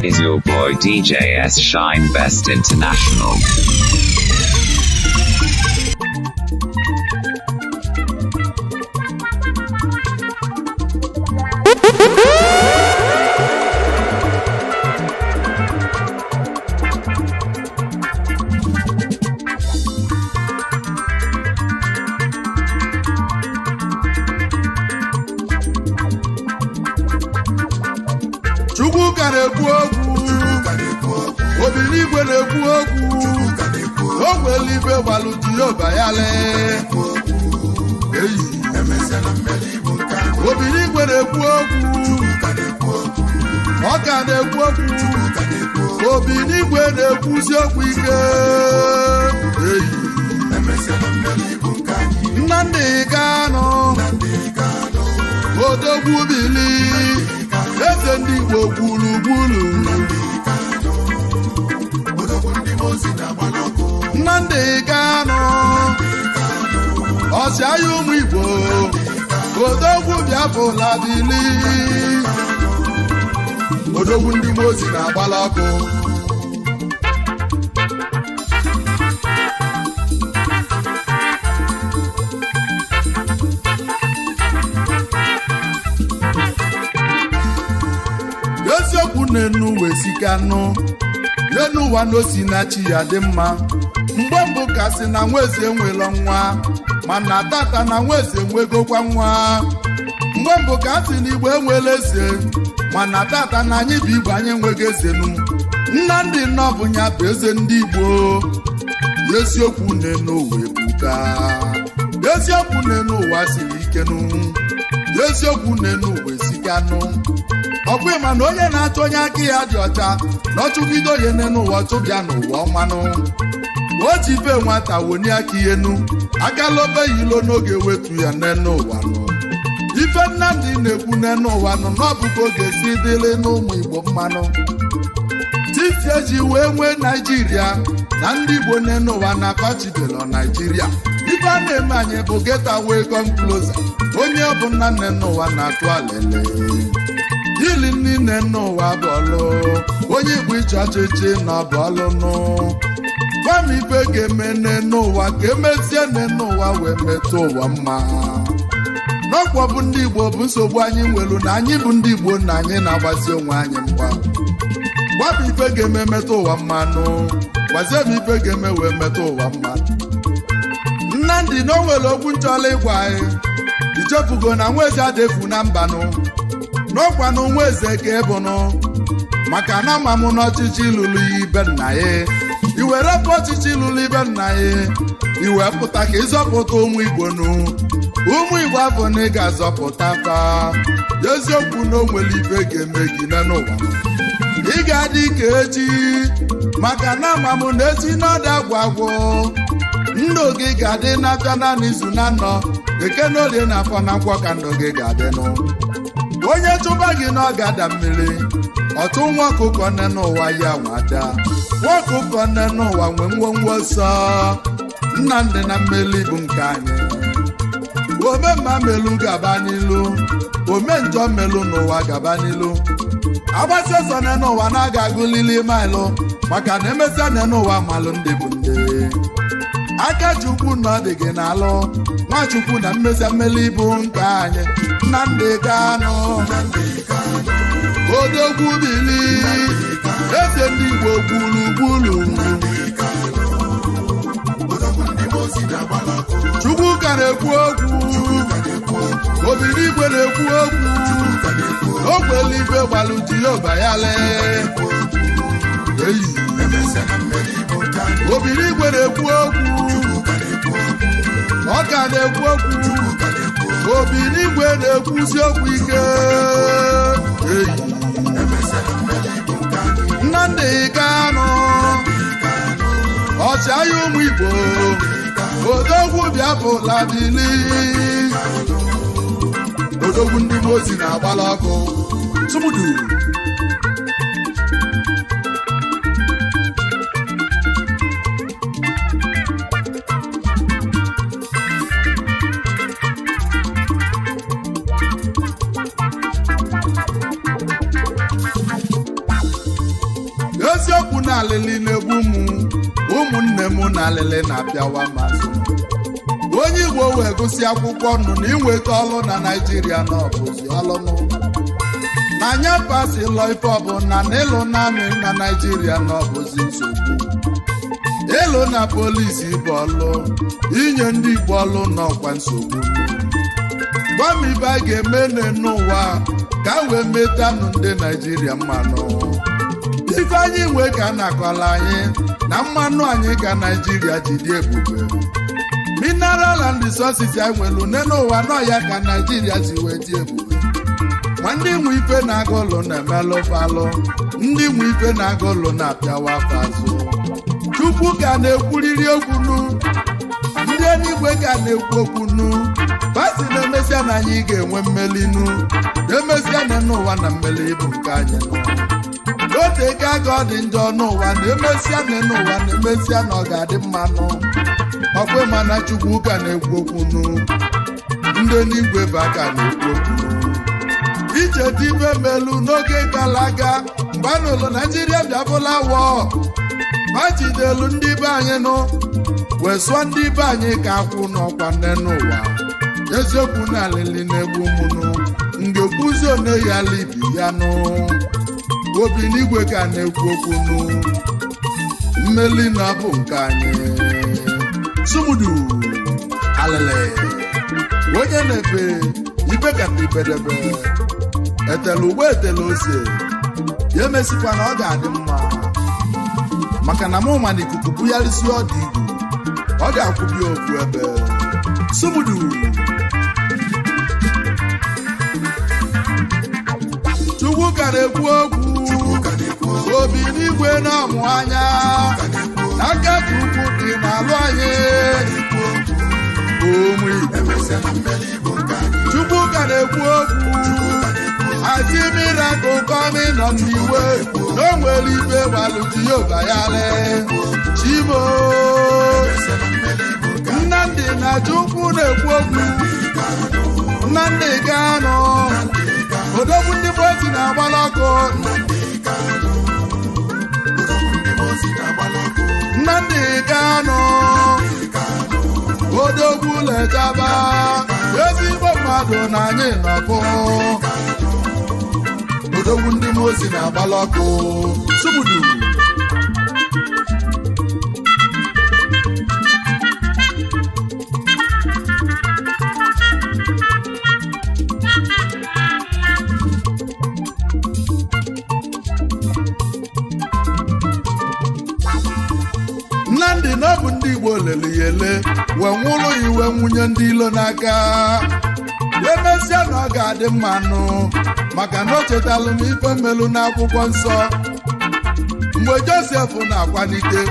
Is your boy DJ S Shine Best International. Igbo odogwu Biafra bili odogwu ndị mozi na-agbala ọkụ eziokwu n'enu wesikanụ n'enu ụwa n'osi na chi ya dị mma mgbe mbụ kasị na nwezi enwelo nwa mana tata na nweze enwegokwa nwa mgbe mbụ ka asị n'Igbo enwela eze mana tata na anyị bụ Igbo anyị enweghị ezenu Nnamdị Nnọbụ ya bụ eze ndị Igbo eziokwu n'enu ụwa ebuka eziokwu n'enu ụwa siri ikenụ eziokwu n'enu ụwa esikanụ ọkwa ịma na onye na-achọ onye aka ya dị ọcha na ọchụgido onye n'enu ụwa chụbịa n'ụwa ọmanụ o ji be nwata woni aka ihenu agalobe yilo n'oge wetu ya n'enu ụwa nọ ife Nnamdị na-ekwu n'enu ụwa nọ n'ọbụgo oge si dịrị n'ụmụ Igbo mmanụ titi eji wee nwee Naijiria na ndị Igbo n'enu ụwa na pachibelo Naijiria ife a na-eme anyị bụ getaway come closer onye ọbụla n'enu ụwa na-atụ alele ili nni n'enu ụwa bọọlụ onye Igbo iche ọchịchị na bọọlụ nụ gwa m ife ga-eme n'ụwa ka emezie n'ụwa wee metụ ụwa mma n'ọkwa bụ ndị Igbo bụ nsogbu anyị nwelu na anyị bụ ndị Igbo na anyị na-agbasi onwe anyị mgba gwa m ife ga-eme metụ ụwa mmanụ gwazie m ife ga-eme wee metụ ụwa mma Nnamdị na o nwere okwu nchọla ịgwa anyị ichefugo na nweze adefu na mbanụ n'ọkwa na nweze ka ịbụnụ maka na ama m n'ọchịchị lụrụ ya ibe nna ya iwere pụ ọchịchị lụrụ ibe nna ya iwe pụta ka ịzọpụta ụmụ Igbo nụ ụmụ Igbo afọ na ị ga-azọpụta fa eziokwu na o nwere ife ga-eme gị n'ụwa ị ga-adị ka echi maka na ama m na echi n'ọda agwụ ndụ gị ga-adị n'aka na n'izu na nọ eke na olie na afọ na nkwọ ka ndụ gị ga-adịnụ onye chụba gị na ọ ga-ada mmiri ọtụ nwa ọkụkọ nne n'ụwa ya nwada nwa ọkụkọ nne n'ụwa nwee ngwongwo nsọ Nnamdị na mmeli bụ nke anyị omemma melu gaba n'ilu omenjọ melu n'ụwa gaba n'ilu agbasi ọsọ nne n'ụwa na-aga agụlili maịlụ maka na emesịa nne n'ụwa malụ ndị bụ ndị aka Chukwu na ọ dị gị n'alụ Nwachukwu na mmesịa mmeli bụ nke anyị Nnamdị Kanụ odogwu bili eze ndị Igbo gburugburu Chukwu ka na-ekwu okwu obiri igwe na-ekwu okwu ogwele ife gbalụ Jehova ya lee obiri igwe na-ekwu okwu ọ ka na-ekwu okwu obiri igwe na-ekwusi okwu ike Nnamdị Kanụ ọchịagha ụmụ Igbo odogwu Biafra bili odogwu ndị mozi na-agbala ọkụ Sumudu eziokwu na alili na-egbu ụmụnne m na alili na-apịawa mazụ onye Igbo wee gụsị akwụkwọ nụ na inweta ọlụ na Naịjirịa na ọbụzi ọlụnụ na anya pasịlọ ife ọbụla na ịlụ na amị na Naịjirịa na ọbụzi nsogbu ịlụ na polisi bụ ọlụ inye ndị Igbo ọlụ n'ọkwa nsogbu gwa m ibe a ga-eme n'ụwa ka wee metanụ ndị Naịjirịa mmanụ ife anyị nwe ka a na-akọla anyị na mmanụ anyị ka Naịjirịa ji dị ebube mineral and resources anyị nwere une n'ụwa n'ọya ka Naịjirịa si wee dị ebube ma ndị nwe ife na-aga ụlọ na-emelụ falụ ndị nwe ife na-aga ụlọ na-apịawa fazụ Chukwu ka na-ekwuriri okwunu ndị eluigwe ka na-ekwu okwunu basi na-emesịa na anyị ga-enwe mmelinu na-emesịa na n'ụwa na mmeli bụ nke anyị n'ote ka ọ dị njọ n'ụwa na-emesịa na n'ụwa na-emesịa na ọ ga-adị mmanụ ọkwe mana Chukwu ka na-ekwu okwunu ndị eluigwe bụ aka na-ekwu okwunu ije dị ibe melu n'oge gara aga mgbe a n'ụlọ Naịjirịa bịabụla wọ ha jidelu ndị be anyị nụ wee sụọ ndị be anyị ka akwụ n'ọkwa nne n'ụwa eziokwu na alili na-egbu mụnụ ngekwuzi one ya libi ya nụ obi n'igwe ka na-ekwu okwunu mmeli na bụ nke anyị Sumudu alele onye na-efe ibe ka ibedebe etela ugbo etela ose ya emesikwa na ọ ga-adị mma maka na mụ ma na ikuku bugharịsị ọdụ igbo ọ ga-akwụbi ofu ebe Sumudu Chukwu ka na-ekwu okwu obi n'igwe na-amụ anya aka Chukwu dị n'alụ anyị Chukwu ka na-ekwu okwu aji miracle coming on the way no nwere ife gbalụji yoga ya le Chimo Nnamdi na Chukwu na-ekwu okwu Nnamdi Kanu odogwu ndị mozi na-agbala ọkụ Nnamdi Kanu odogwu lejaba ezigbo mmadụ na anyị nọbụ odogwu ndị mozi na-agbala ọkụ Sumudu Nnamdi na ọ bụ ndị Igbo lele ya ele wee nwụrụ iwe nwunye ndị ilo n'aka emesịa na ọ ga-adị mmanụ maka na o chetalụ m ife mmelu n'akwụkwọ nsọ mgbe Josef na-akwalite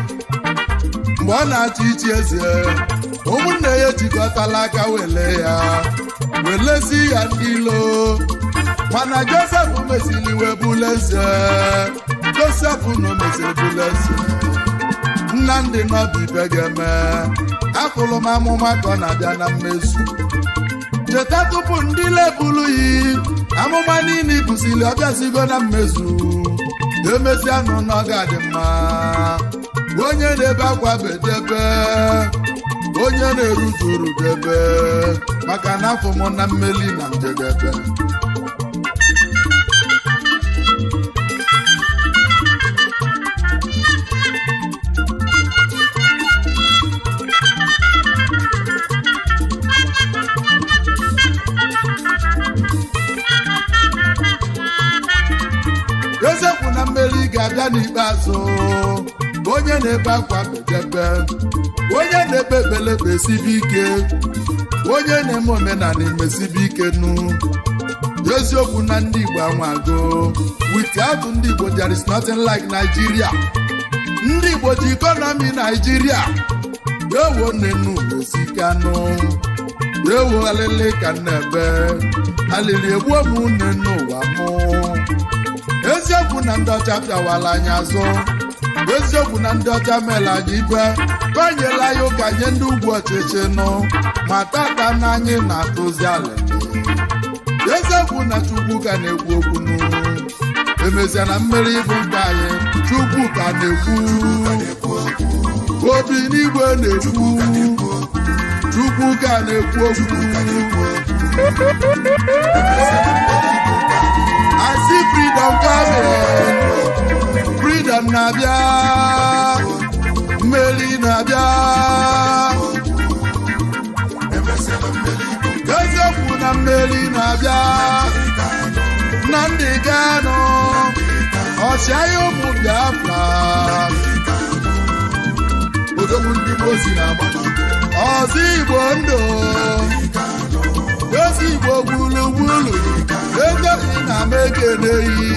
mgbe ọ na-achị ichi eze ụmụnne ya ejikọtala aka wele ya welesi ya ndị ilo mana Josef mesiri wee bụla eze Josef na o mesiri bụla eze Nnamdi n'ọbụ ibe ga-eme afụlụ m amụma ka ọ na-abịa na mmezu cheta tupu ndị lebulu yi amụma niile ibusili ọbịazigo na mmezu emesịa nụ na ọ ga-adị mma onye na-ebe akwa bedebe onye na-erujuru debe maka na afọ m na mmeli na njedebe eziokwu na mmeri ga-abịa n'ikpeazụ onye na-ebe akwa bedebe onye na-ekpe ekpele kpesibe ike onye na-eme omenala imesibe ike nụ eziokwu na ndị Igbo anwago without ndị Igbo there is nothing like Nigeria ndị Igbo ji ikonomi Nigeria ewo nnenu esikanụ ewo alili ka nnebe alili egbuo m nne n'ụwa mụ na ndị ọcha pịawala anyị azụ eziokwu na ndị ọcha mere anyị ibe banyela ya ụka nye ndị ugwu ọchịchị nụ ma tata na anyị na-atụzi ala eziokwu na Chukwu ka na-ekwu okwu nụ emezia na mmeri ịbụ nke anyị Chukwu ka na-ekwu obi n'igwe na-ekwu Chukwu ka na-ekwu okwu I see freedom coming freedom na-abịa mmeri na-abịa eziokwu na mmeri na-abịa na ndị Kano ọchịagha ụmụ Biafra odogwu ndị ozi na-agba ọzọ Igbo ndụ ozi Igbo gburugburu ego ị na-ama ekeneghị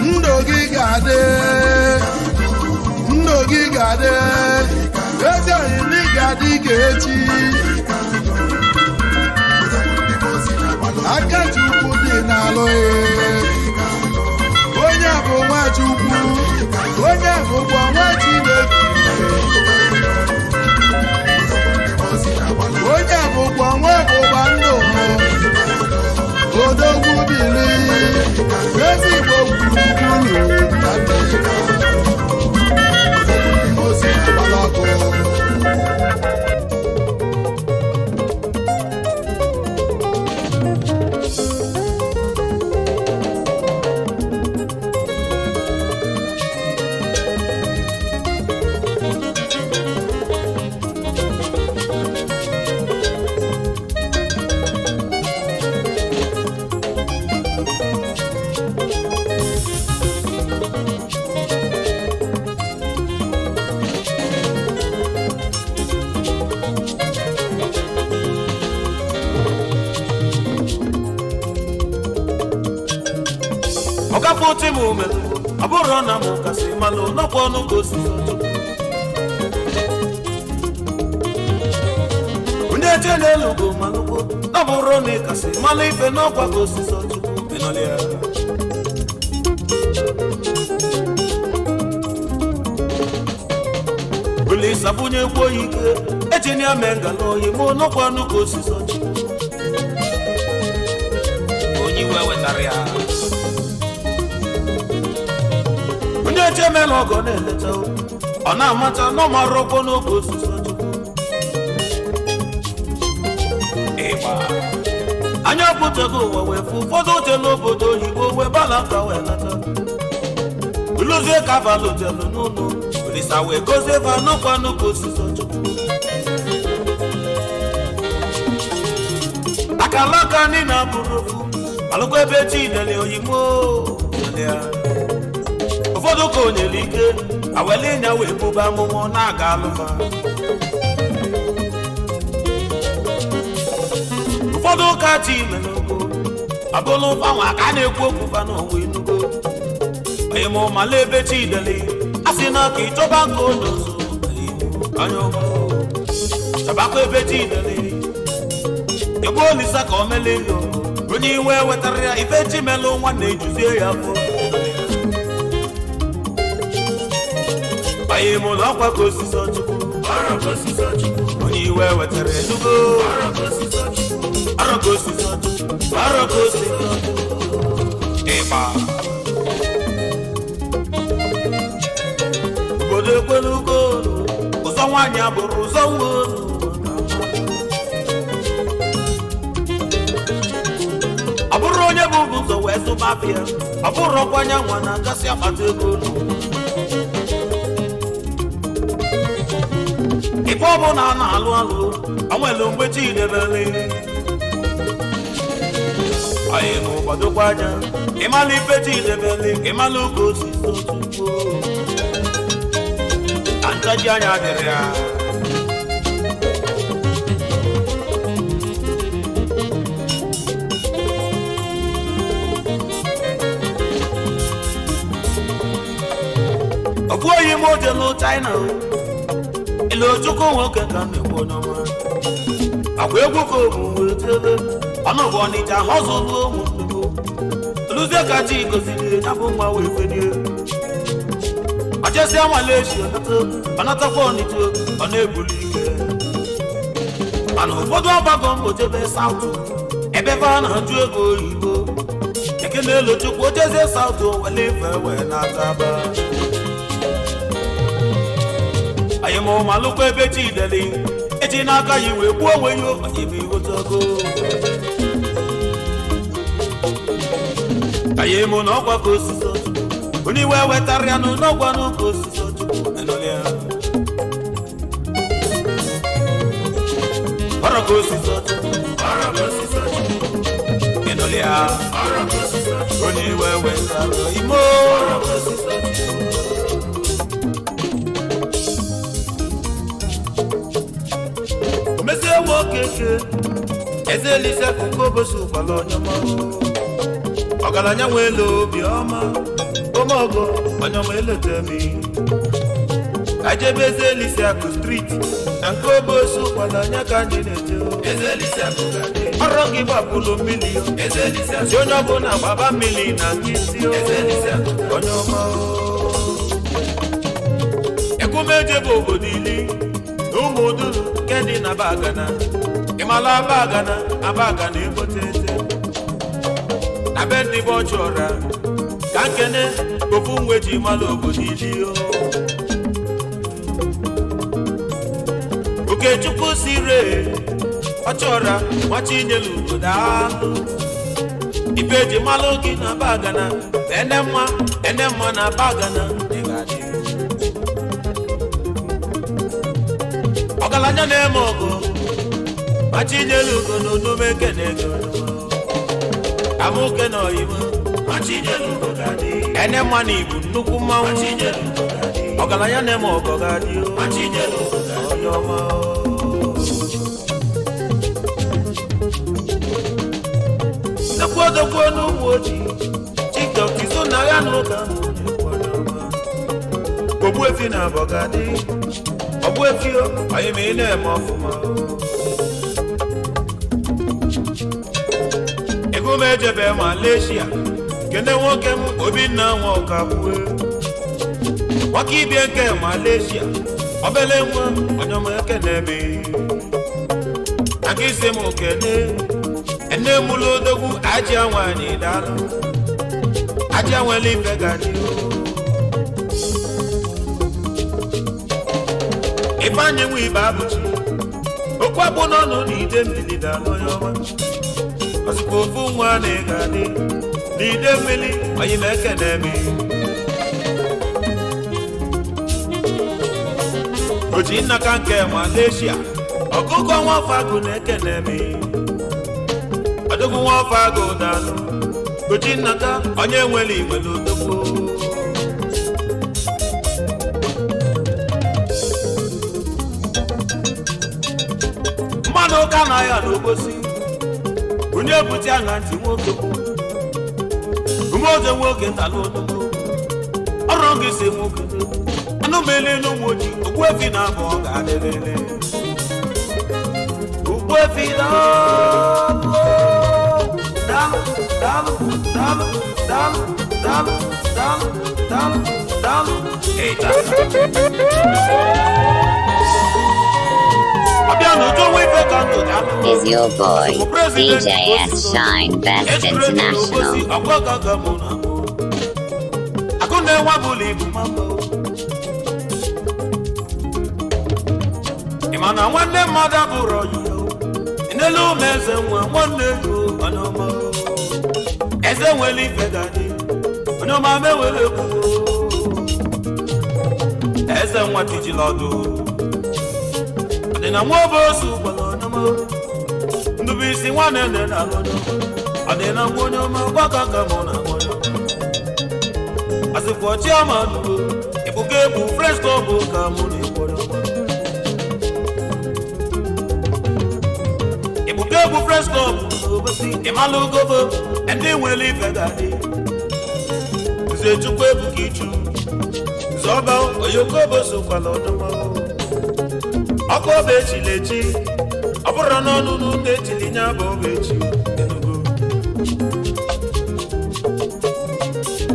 ndụ gị ga-adị ezi oyi ndị ga-adị ka echi aka Chukwu dị n'alụ onye bụ nwa Chukwu onye bụkwa nwa Chineke onye bụkwa nwa ọgbụgba ndụ odogwu bili ezi Igbo gburugburu Ọkafọtị m ume ọ bụrụ na m kasị malụ n'ọkwa ọnụ gosi onye eche n'elu go malụkwo ọ bụrụ na ị kasị malụ ife n'ọkwa gosi Chukwu menọlịa Olisa bunye gwo ike echini ame ngala oyi mụ n'ọkwa ọnụ gosi Chukwu onye iwe wetara ya Chemelo go na-eleta ọ na-amata n'ọmara ụkwụ n'oge osisi ịgba anya pụtago ụwa wee fụ ụfọdụ oche n'obodo oyibo wee balata wee lata uluzie kavalụ jelu n'ụlọ Olisa wee gozie va n'ọkwa n'oge osisi akalaka ndị na-abụrụ ofu alụkwa ebe Chinele oyimo ụfọdụ ka o nyere ike awele ịnya wee bụba amụmụ na-aga alụma ụfọdụ ụka chi menugo abụlụ ụfanwa ka a na-ekwu okwufa n'onwe enugo onye ma ụmala ebe Chidele a sị na ka ịchọba nke odozo anya ụmụ chọbakwa ebe Chidele egbu Olisa ka o mele ihe onye iwe wetara ya ife Chimelụ nwanne ejuzie ya afọ anyị mụ n'ọkwa ka osisi Chukwu onye iwe wetara enugo arọ ka osisi ịgba obodo ekwelugo ụzọ nwaanyị abụrụ ụzọ nwa ọ bụrụ onye bụ ụzọ wee zụba afịa ọ bụrụ ọkwanye nwa na-agasị akpata ego ife ọbụla a na-alụ onwere mgbe Chidebele anyị n'ụgbadokwa anya ịmala ife Chidebele ịmala oge osisi Chukwu ka ntaji anya dịrị ya ọbụ oyi m oje n'ụ China Tochukwu nwoke ka na-ekwu n'ọma agwa egwu ka obu wee tele ọnụ bụ ọnịcha họzụlụ ụmụ luzie ka chi goziri ya bụ nwa wee fenie ọchesịa Malaysia ọnatakwa ọnịcha ọ na-ebuli ike mana ụfọdụ ọgbago mgbochebe South ebe ebe a na-ajụ ego oyibo ekene elu Chukwu ojezie South wele ife wee na-ataba anyị ma ụmalụkwa ebe chi deli eji n'aka ya wee gbuo onwe ya anyị ebe igotago anyị mụ na ọgwa ka osisi onye iwe wetara ya n'ọgwa n'ụka osisi enọlịa ọrụ ka osisi enọlịa onye iwe wetara imo omezie nwoke ke eze elise akụkọ obosi ụkwala Onyeoma ọgaranya nwere obi ọma omeogo Onyeoma eletemi ajebe eze elise akụ street na nke obosi ụkwala anya ka anyị na-eje ọrụ gị gbapụrụ mmiri si onye ọbụla gbaba mmiri na nkịtị Onyeoma ekumeje bụ obodo ili na ụmụ uduru nke dị na Bagana ịmala Abagana egbotete na be ndị bụ ọchụọra ka nkene ofu nwe ji mala obodo ili Okechukwu sire ọchụọra nwachinyelu obodo ahụ ibe ji mala gị na Bagana ene mma na Bagana dịgadị ọgaranya na-eme ọgụ machinyelu ugo na onume ekene ego amụke na oyibo ene mma na Igbo nnukwu mmanwụ ọgaranya na-eme ọgọ ga-adị Onyeoma odogwu n'ụmụ ojii TikTok iso na ya n'ụka Ogbuefi na Bọgadị Ogbuefi anyị ma ị na-eme ọfụma ego m ejebe Malaysia kene nwoke m Obinna nwa ọkagbue nwaka ibie nke Malaysia obele nwa Onyeoma ekene me aka isi m okene ene mụlụ odogwu ajịa nwanyị dalụ ajịa nwere ife gaji Ifeanyị nwe ibe abụchi okwu abụ n'ọnụ na ide mmiri dalụ Onyeoma ọzụkwa ofu nwa na-egadị na ide mmiri anyị na-ekene me oji nnaka nke Malaysia ọkụkọ nwafọ agụ na-ekene me odogwu nwafọ agụ dalụ oji nnaka onye nwere igwele odogwu mmanụ ụka na ya n'obosi onye bute aṅa ntị nwoke umeoze nwoke talụ odogwu ọrụ gị si nwoke anụ mele n'ụmụ ojii Ogbuefi na abụọ ga-adịrịrị Ogbuefi is your boy, DJ S Shine Best International. Imana nwanne mmadụ abụrụ ọyị n'elu ụmụ eze nwa nwanne ego Onyeoma eze nwere ife gadị Onyeoma mewere egwu eze nwa tijila ọdụ ọdịna nwa obosi ụgbọla Onyeoma Ndubuisi nwanne nne na ọdịna nwa Onyeoma gbaka ka mụ na Onyeoma asịkwa chiama ndugo ibuga egwu fresh club ka mụ na Igbo Egwu fresh club obosi ịmalụ gobo ndị nwere ife gadị Nze Chukwu ebuka ichu Zọba oyokobo sokwala Onyeoma ọkụ obe echilechi ọ bụrụ na ọnụnụ ndị ejiri nya bụ oge echi enugo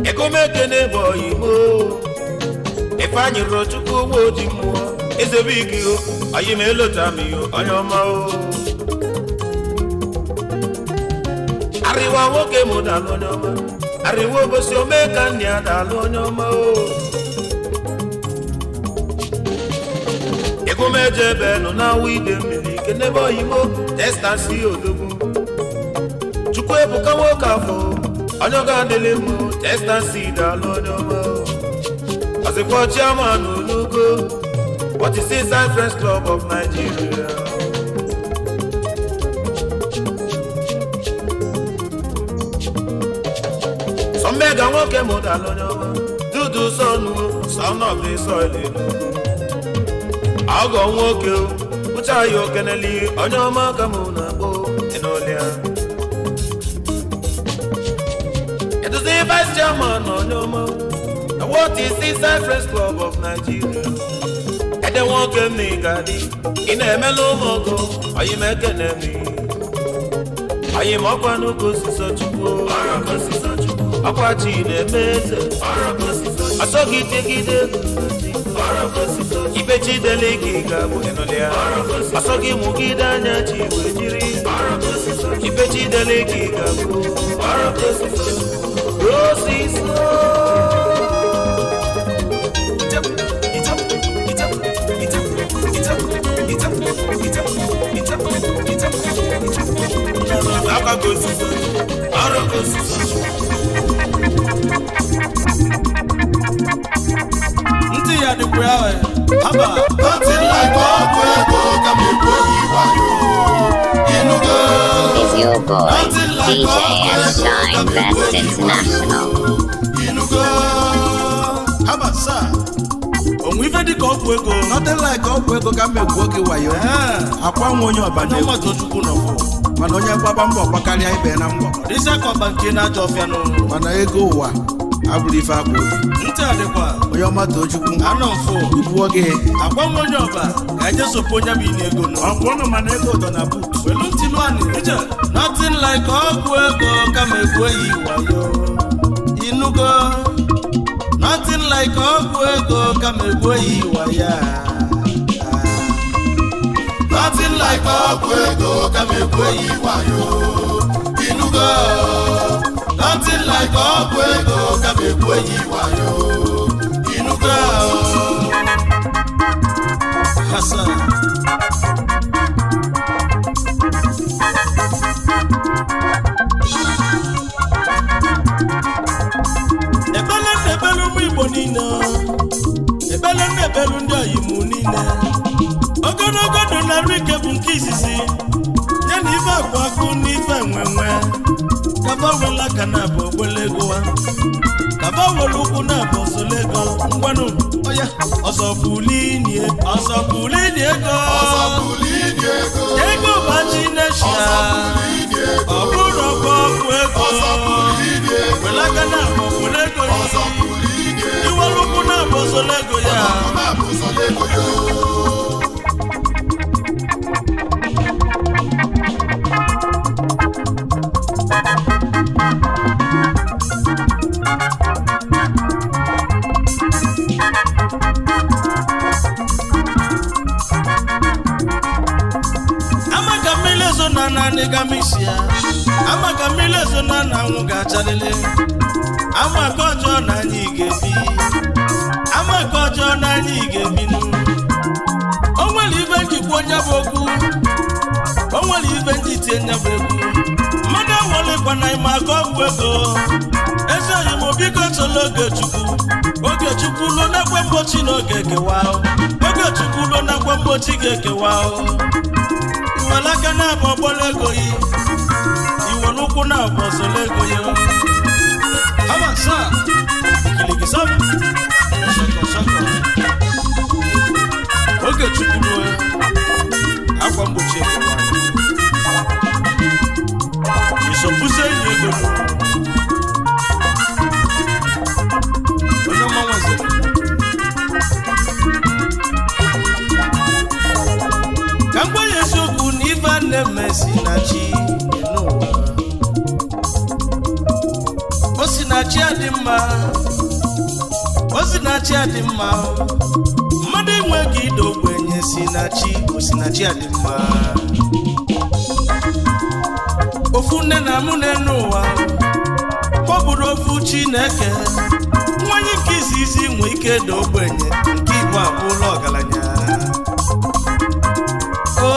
ego mekene bụ oyimo Ifeanyi Tochukwu ụgbọ oji mmụọ ezebe ike o anyị ma elota m iyo onye ọma o arịwa nwoke mụ dalụ onye ọma arịwa obosi ome ka nne ya dalụ onye ọma o ego meje ebe nọ na-awụ ide mmiri kenebe oyimo testansi odogwu Chukwu ebuka nwoke afọ onye ọga adịlị mụ testansi dalụ onye ọma o Azikwa chairman Olugo, what is inside Friends Club of Nigeria? Some mega woke modalonoma, do son of the soil. I'll go woke you, which are you can leave on your makamuna in Olia. It is the vice chairman on your mouth. What is inside Friends Club of Nigeria? And they won't get me, Gaddy. In a mellow mogo, I am a enemy. I am up on who goes to such a war. I watch in a mess. I saw it take it. He bet you the lake, Gabuenolia. I saw him who get an achi with you. He bet you the lake, Gabu. Roses. Nti ya di kwa haba Nothing like Is your boy DJ S Shine Best International. haba sa onwe ife dị ka ọgwụ ego Nothing like ọgwụ ego ka mmegbu oge wayo akwa nwa onye ọba na Onyeoma Tochukwu nọfọ mana onye gbaba mbọ gbakarịa ibe na mbọ dịsịa ka ọba nke na-ajọ ọfịa n'ụlọ mana ego ụwa abụrụ ife akwa obi ntị adịkwa Onyeoma Tochukwu anọ mfo ibu oge agwa nwa onye ọba ka eje sopo onye bụ ine ego nọ ọgwụ ọnụ mana ego ụtọ na but welu ntị lụanị ije nothing like ọgwụ ego kama egwu eyi wayo inugo nothing like ọgwụ ego kama egwu eyi waya nothing like ọgwụ ego kama egwu eyi wayo inugo nothing like ọgwụ ego kama egwu eyi wayo inugo Hassan ebele ụmụ Igbo niile ebele ndị oyimu niile ogologo ndụ na arụ ike bụ nke izizi ya na ife akwa akụ n'ife nwenwe kaba wela ka na abụ ogbelego kaba were ụkwụ na abụ ọsọlego ngwanụ ọya ọsọpụlini ego ego bachi neshia ọ bụrụ ọgwụ ọgwụ ego wela ka na abụ ogbelego iwere ụkwụ na abụ ọsọlego ya amaka mmiri ezo na anwụ ga-achalele amaka ọjọọ na anyị ga-ebi o nwere ibe njikwa onye bụ okwu o nwere ibe njitie nya bụ egwu mmadụ awọlekwana ime aka ọgwụ ego ezi oyi m biko tolo oge Chukwu lo nakwa mgbochi na oge ekewa oge Chukwu lo nakwa mgbochi ga-ekewa iwere aka na-abụ ọgbọrọ ego yi iwe n'ụkwụ na-abụ ọzọrọ ego ya hamasa kilikisam shọkọ oge Chukwu lo akwa mgbochi ekewa isopụse enyi ego onye mmanwe zere ka mgbe ya eziokwu na ife a mma Osinachi adị mma mmadụ enweghị ide ogbenye Osinachi adị mma ofu nne na mụ n'ụwa ọ bụrụ ofu Chineke nwanyị nke izizi nwe ike ide ogbenye nke Igbo abụla ọgaranya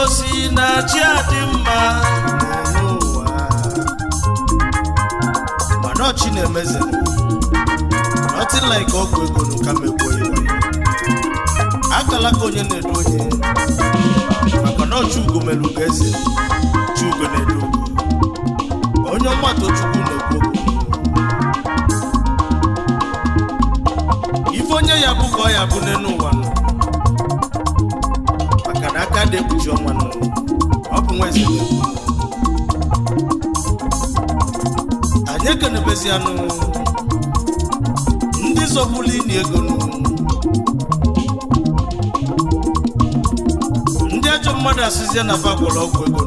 Osinachi adị mma n'ụwa mana ọchị na-emeze nothing like ọgwụ ego n'ụka mekwo iwe akala ka onye na-edu onye maka na ọchụ ugo melu ga eze chugo na-edu onye ọma Tochukwu na-ekwu ife onye ya bụ ka ọ ya bụ n'ụwa maka na aka dị ekpuchi ọnwa ọ bụ nwa eze na-ekwu anyị ekenebezi anụ ndị zọbụlụ ini ego ndị ajọ mmadụ asịzie na fa gwọrọ ọgwụ ego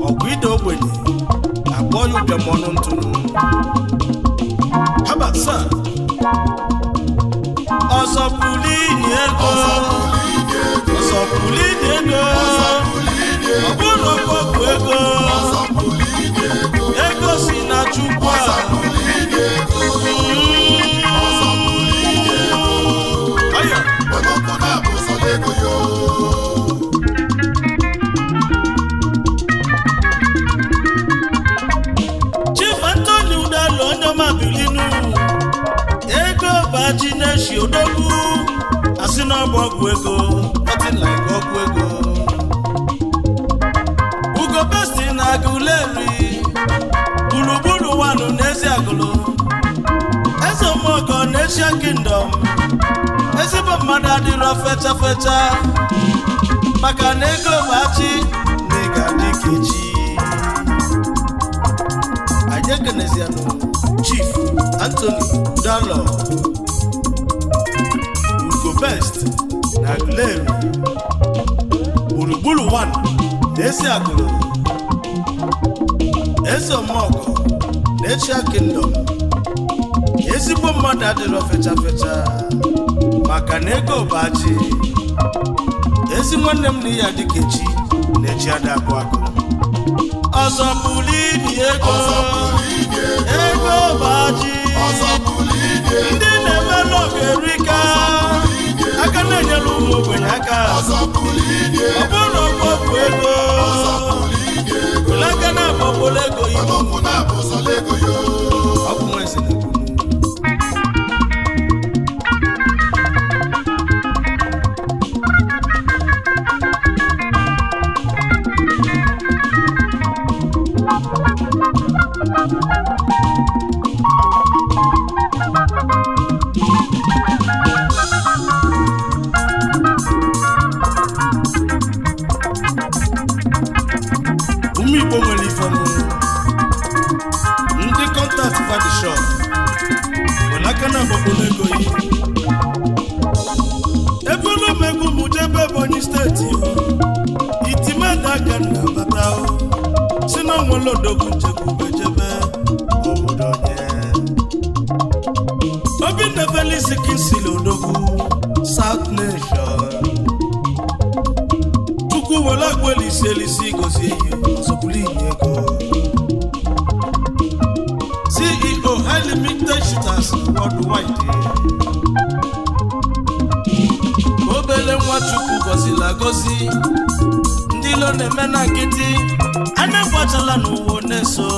ọgwụ ide ogbenye akpọ ya ụbịam ọnụ ntụ habasa ọzọbụlụ ini ego ọzọbụlụ ini ego ọ bụrụ ọgwụ ego ego si na Chukwu Chief Anthony Udalo Onyeoma bilinu ego baji neshi odogwu asị na ọbụ ọgwụ ego nothing like ọgwụ ego Ugo Besti na Aguleri gburugburu wanụ n'ezi agụlụ eze ụmụọgọ n'Asia Kingdom ezigbo mmadụ adịrọ fecha fecha maka na ego bachi na ịga dikechi anyị ekenezianụ Chief Anthony Udalo Ugo Best na Aguleri gburugburu wanụ n'ezi agụlụ eze ụmụọgọ n'Asia Kingdom ezigbo mmadụ adịrọ fecha fecha maka na ego bachi ezi nwanne m na ya dikechi na-echi ada akụ akụ ọzọ bụlụ ini ego ego bachi ndị na-emelụ ọga-erika aka na-enyere ụmụ ogbenye aka ọ bụrụ ọgwụ ego aka na-akpọpụla ego Igbo ọ bụ nwa eze na-ekwu ụmụ Igbo nwere ifeọmụ ndị kọntaktị fadishọp nwere aka na agbapụla ego ebe ụlọmegwu mụjebe Ebonyi steeti itimeda aka na bata si na onwere odogwu nchekwube jebe obodo onye Obinna Felix Kinsili odogwu South Nation Chukwu were agwa elisi gozie ihe ọzọbụlụ ini ego CEO Highlife Shooters Worldwide obele nwa Chukwu gọziri agọzi ndị ilo na-eme na nkịtị a na-egbachala n'ụwa na-eso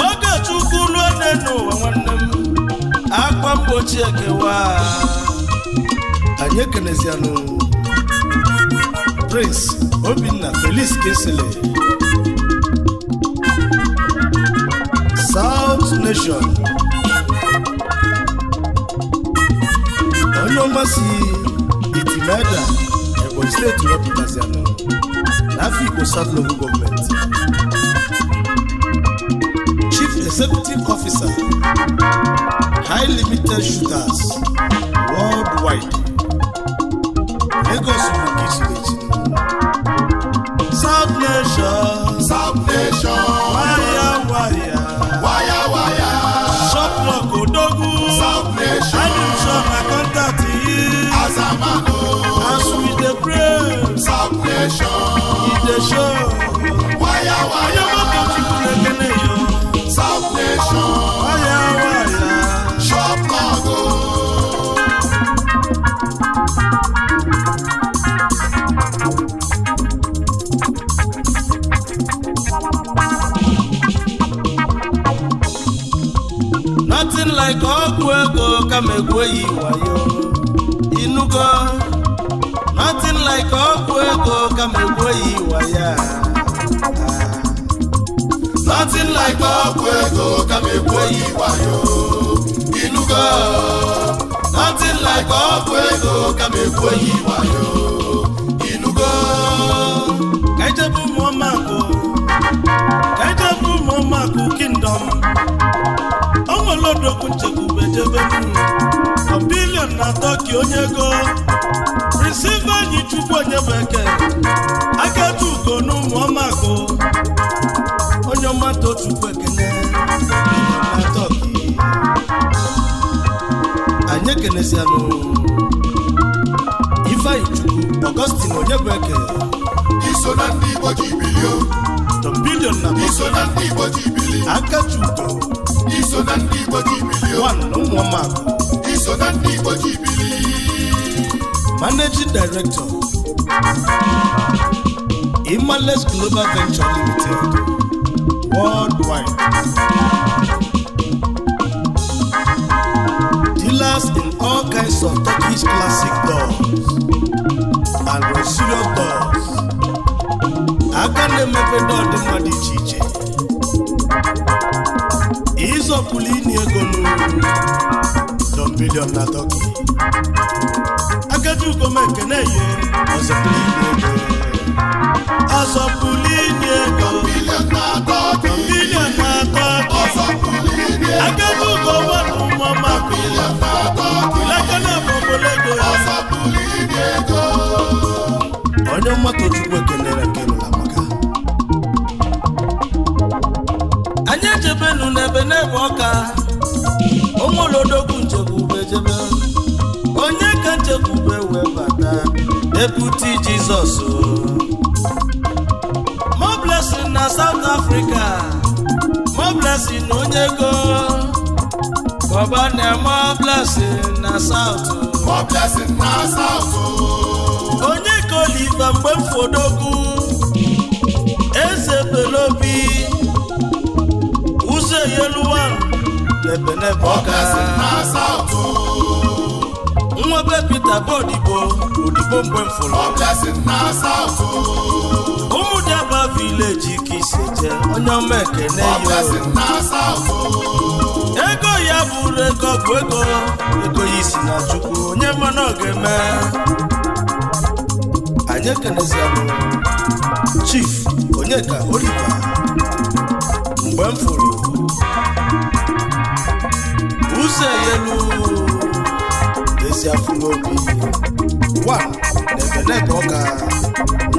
oge Chukwu ruo n'ụwa nwanne m akwa mgbochi ekewa anyị ekenezianụ Prince Obinna Felix Kinsili South Nation Onyeoma si Itimeda Ebonyi steeti wepụtazianụ n'afọ Igbo South Local Government Chief Executive Officer High Limited Shooters Worldwide Lagos South Nation kama egwu eyi wayo inugo nothing like ọgwụ ego kama egwu eyi waya nothing like ọgwụ ego kama egwu eyi wayo inugo nothing like ọgwụ ego kama egwu eyi wayo inugo kaijebu mọmakụ kingdom onwelodokwu nchekwube jebenu bilion na tọki onye ego prisive anyị chukwu onye bụ eke akaji ugo n'ụmụ ọmakụ onye ọma Tochukwu ekene na tọki anyị ekenesianụ Ifeanyi Chukwu Augustine onye bụ eke iso na ndị Igbo ji bilio bilion na iso na ndị Igbo ji bilio akaji ugo iso na ndị Igbo ji bilio one na ụmụ ọmakụ iso na ndị Igbo ji bilio Managing Director Imales Global Venture Limited Worldwide Dealers in all kinds of Turkish classic doors and Rosio doors aka na-emepe door dị mma dị iche iche ịzọpụlụ ini ego n'uru $1 na Turkey Akaji ugo ekene ye ọzọpụlụ ini ego billion na Turkey Akaji ugo nwanne ụmụ ọmakụ ilekana bọbọlego onye ọma Tochukwu ekenere nke nụla maka anyị ejebenu n'ebe ọka onwelodogwu nchekwube jebe onye ka nchekwube wee bata Deputy Jesus more blessing na South Africa more blessing onye ego baba na more blessing na South onye ka Oliva mgbe mfodogwu eze belobi ụzọ yeluwan n'ebe ọka nwabe Peter Bodibo mgbe mfụrụ ụmụdaba village Kiseje onye ọma ekene ego ya bụrụ ego bụ ego ya isi na Chukwu onye mana ọ ga-eme anyị ekenezianụ Chief Onyeka Oliver mgbe mfụrụ ụzọ yelu Eziafulobi one n'ebe ọka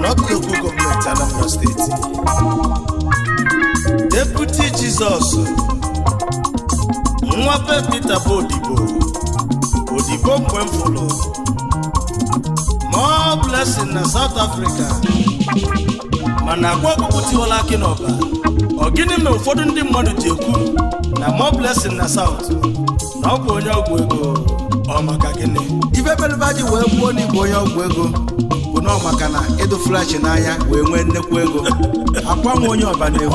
North Local Government Anambra State Deputy Jesus nwape Peter Bodibo mgbe mfụrụ more blessing na South Africa mana agwa ọkụkụ tiwala akị n'ọba ọ gịnị na ụfọdụ ndị mmadụ ji ekwu na more blessing na South na ọ bụ onye ọgwụ ego ọ maka gịnị ife belụba ji wee gbuo n'Igbo onye ọgwụ ego bụ na ọ maka na ịdụ flash n'anya wee nwee nnekwu ego akwanwe onye ọba na-ewu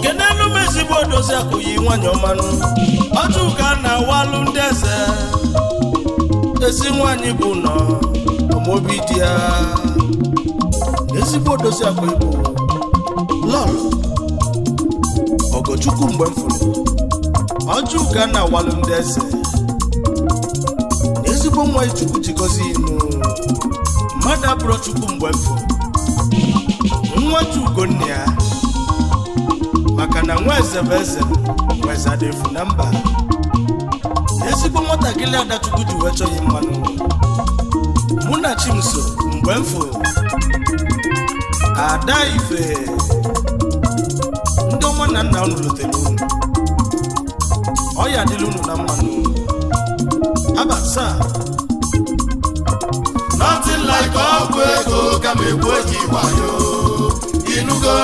kenelu m ezigbo odozi akụyi nwanyị ọmanụ ọjụ ka na-awalụ ndị ezi nwanyị bụ nọ ọmobi dị ya ezigbo odozi akụyi bụ lọl Ogochukwu mgbe mfụrụ ọjụ ka na-awalụ ndị eze ezigbo nwa Chukwu jikọzi inu mmadụ abụrụ Chukwu mgbe mfụrụ nwa Ugonna ya maka na nwa eze bụ eze nweza dị efu na mba ezigbo nwatakịrị Adachukwu ji wee chọghị mmanụ mụ na Chimso mgbe mfụrụ Ada Ife ndị ọma na nna unu lutere unu ọya dịla unu na mmanụ abasa nothing like ọgwụ ego kama egwu eji wayo inugo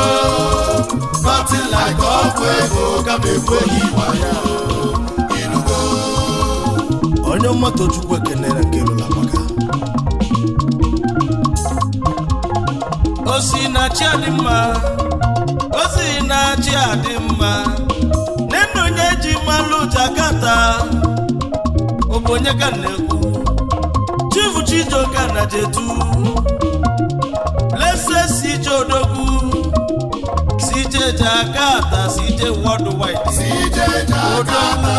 nothing like ọgwụ ego kama egwu eji wayo inugo onye ọma Tochukwu ekenere nke lụla maka osi na chi adị mma nenu onye ji malụ Jakarta onye ka na-ekwu chifu Chijoka na jetu lese CJ Odogwu CJ Jakarta CJ Worldwide CJ Jakarta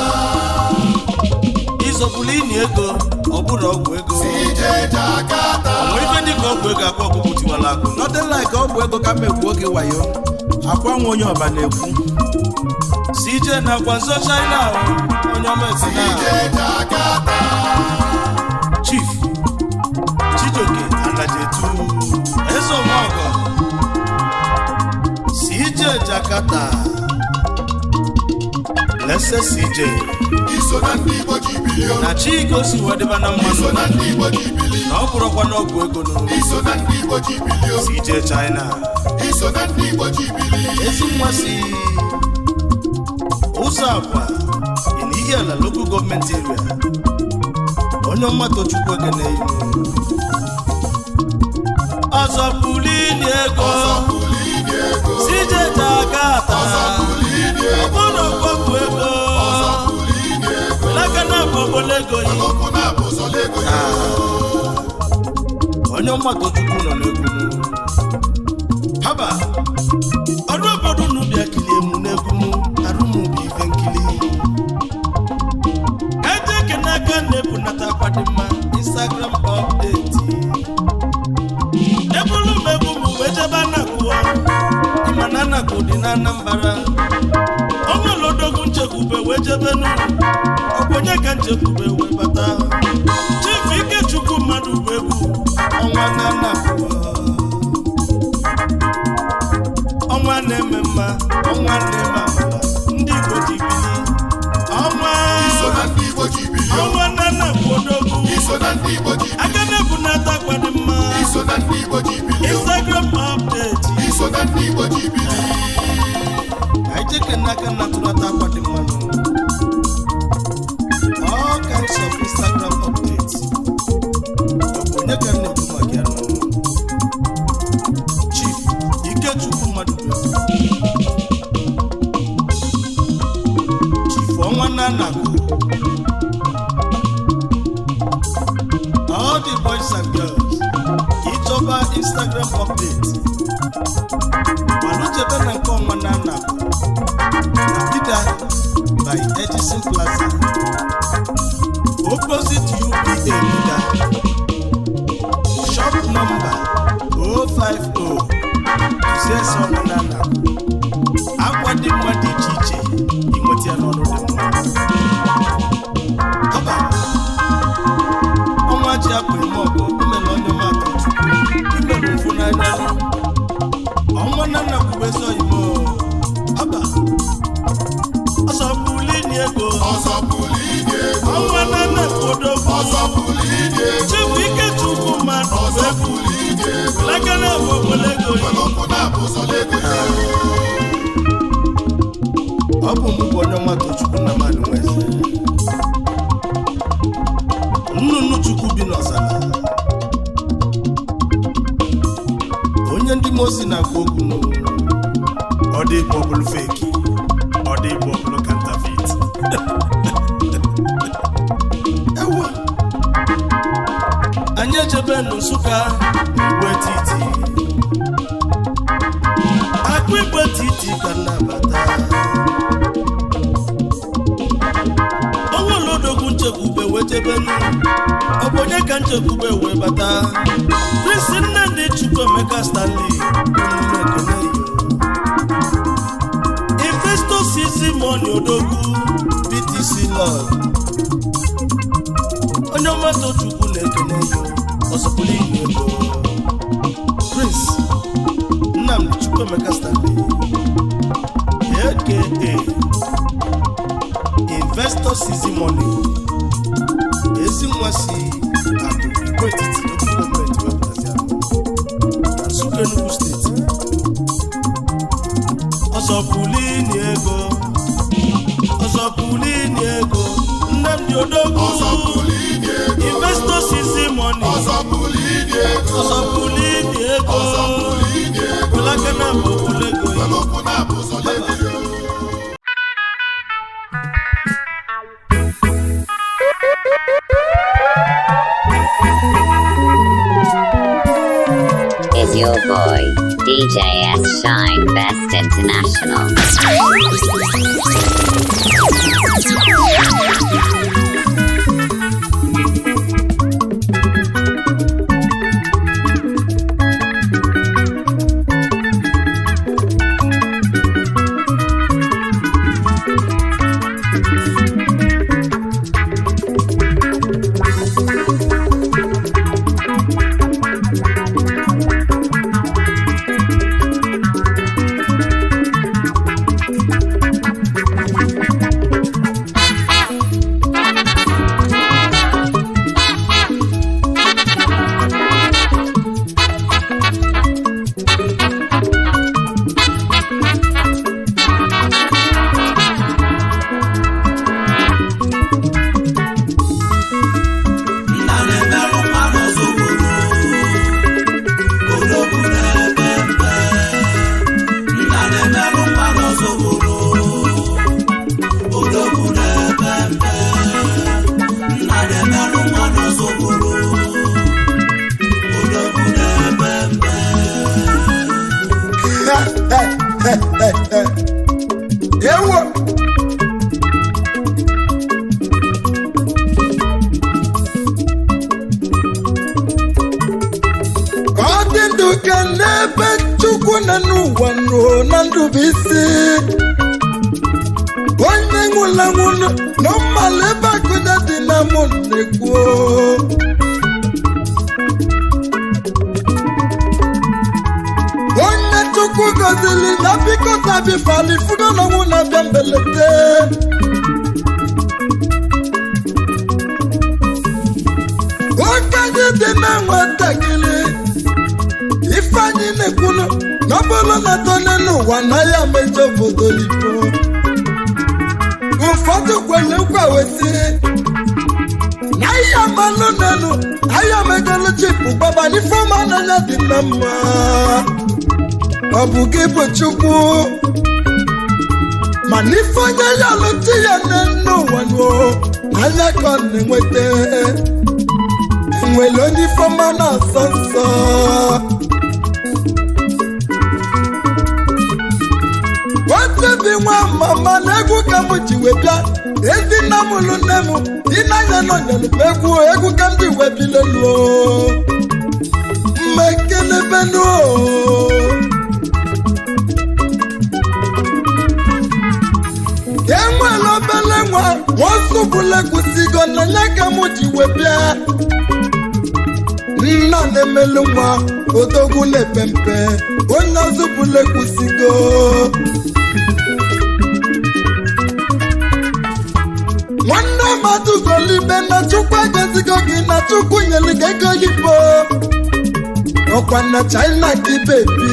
izobulini ego ọ bụrụ ọgwụ ego CJ Jakarta onwe ife dị ka ọgwụ ego akwa ọkụkụ tiwala akụ nothing like ọgwụ ego ka mekwu oge wayo akwa nwa onye ọba na-ekwu CJ nakwa nso China Onyeoma CJ Jakarta Chief Chijoke Anajetu Ezomogo CJ Jakarta Lese CJ iso na ndị Igbo ji bilio na Chigo si wadeba na mmanụ iso na ndị Igbo ji bilio na ọ bụrụkwa n'ọgwụ ego n'ụlọ iso na ndị Igbo ji bilio CJ China iso na ndị Igbo ji bilio ezi mmasị ụzọ akwa in Ihiala local government area Onyeoma Tochukwu ekene ihu ọzọ bulini ego CJ Jakarta ọbụna ọgwụ ego n'aka na abọbọlego yi Onyeoma Tochukwu nọ n'egwu haba ọrụ obodo n'ubi akili emu n'egwu arụmụbi ife nkili kaje ekene aka na-ebunata akwadimma Instagram update ebulu megbu m wee jebe Anakụ ịmana Anakụ dị na Anambra onwere odogwu nchekwube wee jebe n'ụlọ ọbụnye ka nchekwube wee bata Chief Ikechukwu mmadụ bụ egwu ọnwa na Anakụ ọnwa na-eme mma ọnwa na-eme amala ndị Igbo ji bili ọnwa ọnwa na Anakụ odogwu aka na-ebunata akwadimma Instagram update anyị jeke n'aka na-atụrata akwadimma all kinds of Instagram updates ọ bụ onye ka na-ekwu maka ya Chief Ikechukwu mmadụ Chief ọnwa na Anakụ all the boys and girls ịchọba Instagram update manụchebe na nke ọnwa na Anakụ na Bida by Edison Plaza opposite UPA Bida shop number 050 Zes ọnwa na Anakụ akwa dị mma dị iche iche inweta ya n'ọnụ dị mma haba ọnwa ji akwa eme ọgụ imere Onyeoma Tochukwu imere mfu n'anya ọnwa na Anakụ ezi oyimo haba ọsọ bulini ego ọnwa na Anakụ odogwu Chief Ikechukwu mmadụ n'aka na abọbọlego ọ bụ mụ bụ Onyeoma Tochukwu na mmadụ nweze nnụnụ Chukwu bi n'ọzara onye ndị mozi na-agwa okwu ọ dị Igbo ọbụlụ feki ọ dị Igbo ọbụlụ kantafit ewa anyị ejebe n'Nsụka Igbo etiti akụ Igbo etiti ka nnabata onwere odogwu nchekwube wee jebe ọ bụ onye ka nchekwube wee bata Prince Nnamdi Chukwuemeka Stanley Investor CC Money odogwu BTC Lord Onyeoma Tochukwu na-ekene yo ọsọpụrụ ihe ego Prince Nnamdi Chukwuemeka Stanley aka Investor CC Money ezi nwa si akụ Igbo etiti local gọọmenti wepụtasị na Nsụka Enugu steeti ọsọpụlini ego Nnamdi odogwu Investor CC Money ọsọpụlini ego ụlaka na abọbọlego your boy, DJ S Shine Best International. Tochukwu ma n'ife onye ya lụti ya n'ụwa anya ka ọ na-enweta nwere onye ifeọma na-asọ nsọ otebi nwa mama na egwu ka m ji wee bịa ezi nna m lụ nne m ịnanya nọnyere m egwu ka ndị wee bilelu mmekelebenu enwere obele nwa nwasụbụla kwụsịgo na ya ka m ji wee bịa nna na-emelu nwa odogwu na-epe mpe onye azụbụla kwụsịgo nwanne mmadụ golibe na Chukwu egozigo gị na Chukwu nyere gị ego yibo ọkwa na China gị bebi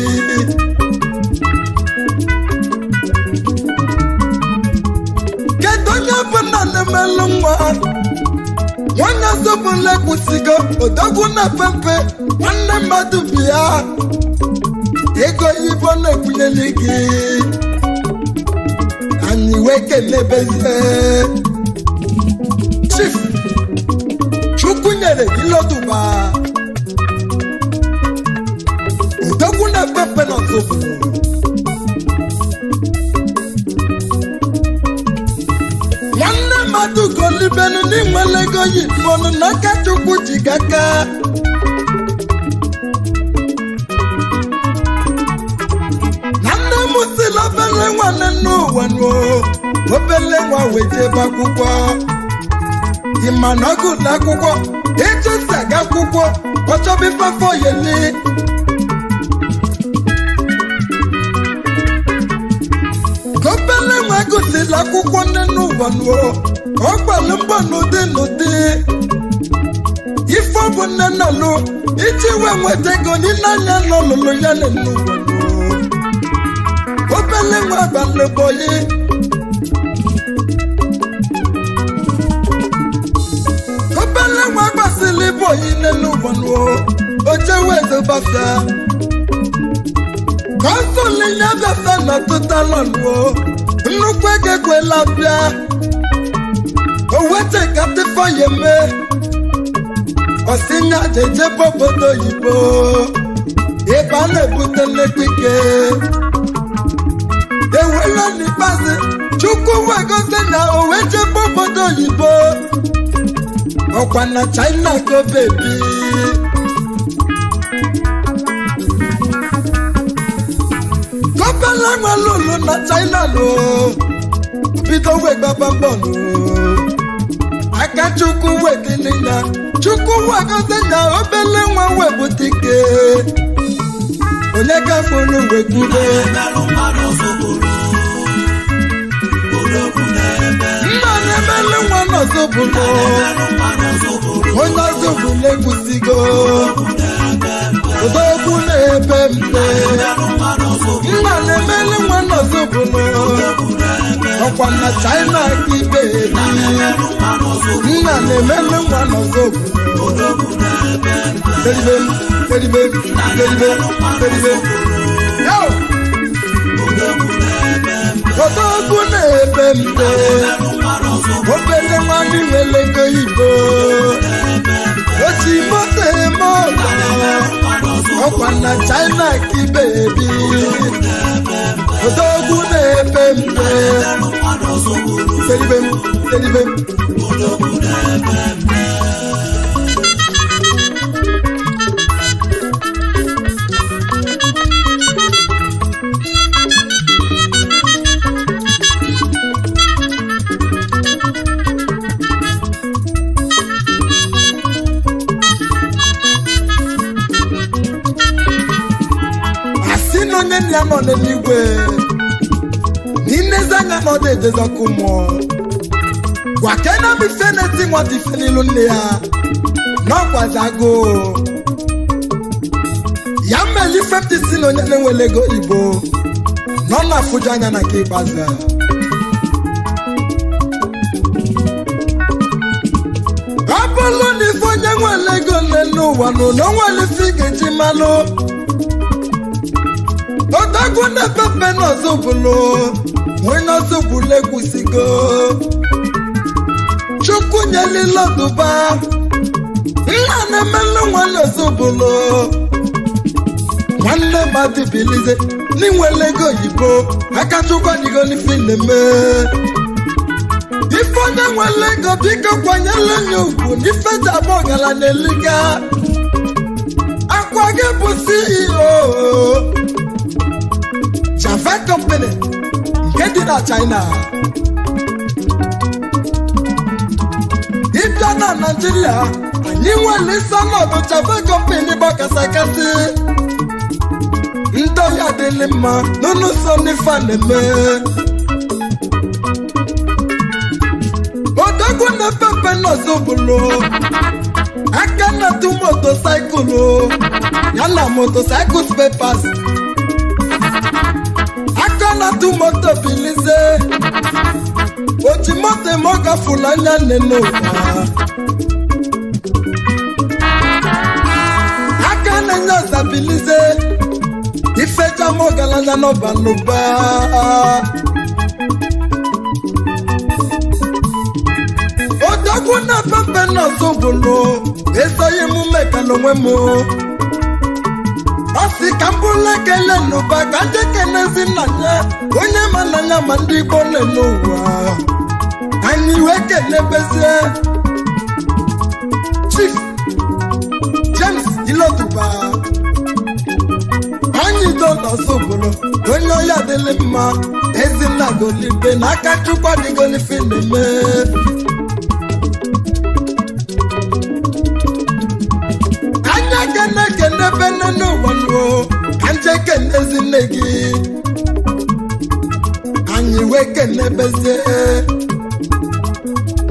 na-emelụ nwa nwanne zọbụla kwụsịgo odogwu na pepe nwanne mmadụ bịa ego ibo na-ekwunyeli gị anyị wee kelebezie Chief Chukwu nyere iloduba odogwu na pepe na zọbụla mmadụ golibenu n'inwele ego yiponu n'aka Chukwu ji gaka na nne m sila obele nwanne n'ụwa obele nwa wee jebe akwụkwọ ịma na ọgụ na akwụkwọ echesi aga akwụkwọ ọchọba ifefe oyeli obele nwa gosila akwụkwọ nne n'ụwa ọgbalụ mbọ n'ụdị ife ọ bụ nne nọlụ iji wee nweta ego n'ile anya n'ọlụlụ ya n'ụwa obele nwa agbalụbọyị obele nwa gbasịrị bọyị n'ụwa oche wee zobafịa ka ọ sụlụ ya bịafịa na tụtalọnụ nnukwu ego ekwela bịa owete katifọ ya eme osinya jeje obodo oyibo ebe a na-ebute nnekwu ike ewela n'ikpeazụ Chukwu wegozie na owe chebe obodo oyibo ọkwa na China go bebi gọbala nwalụlụ na China lo bido wegbaba mbọnụ aka Chukwu wedili ya Chukwu wegozie na obele nwa webute ike onye gafuru wekwube nna na-emelu nwa n'ọzọbụlo onye ọzọbụlo egwusigo odogwu na-ebe mpe nna na-emelu nwa n'ọzọbụlo ọkwa na China ka ibe nna na-emelu nwa n'ọzọbụlo Teribe odogwu na-ebe mpe obere nwanne nwere ego Igbo ochi moto eme ọkwa na China ka ibe ebi odogwu na-ebe mpe teribe onye nna nọ n'eluigwe n'inezi anya na ọ dị edezọkụ mmụọ gwa kena bife na-eti nwata ife n'ilu nne ya n'ọkwazi agụ ya mmeli 50 si na onye na-enwele ego Igbo nọ na-afụju anya na nke ikpeazụ ọ bụrụ na ife onye nwele ego n'elu ụwa n'ụlọ nwere ife ị ga-eji malụ odogwu na-epepe n'ọzọbụlo onye ọzọbụlo egwusigo Chukwu nyeliloduba nna na-emelu nwanne ọzọbụlo nwanne mmadụ bilize n'inwele ego oyibo aka Chukwu adịgo n'ife na-eme ife onye nwele ego biko kwanyere nye ugwu n'ife ji abụ ọgaranya eliga akwa gị bụ CEO Java Company nke dị na China ịbịa na Nigeria anyị nwere isi ọnọdụ Java Company gbakasakasị ndị ọya dịlị mma n'ụlọso n'ife na-eme odogwu na-epepe n'ọzọbụlo aka na-atụ motosaịkụlụ ya na motosaịkụl spepas aka na-atụ moto bilize oji moto eme ọ gafula anya nne n'ụwa aka na-enye ọza bilize ifecha m ọgaranya n'ọbalụba odogwu na-epepe n'ọzọbụlo esoghị emume ka n'onwe m ọ sị ka m bụrụ ekele n'ụba ka ndị kenezi nna ya onye ma nna ya ma ndị Igbo n'ụwa anyị wee kelebezie Chief James Iloduba anyị do n'ọzọbụlo onye ọya dịlị mma ezinna golibe na aka Chukwu adịgo n'ife na-eme kene bene n'ụwa n'ụwa ka nje kenezi nne gị anyị wee kenebezie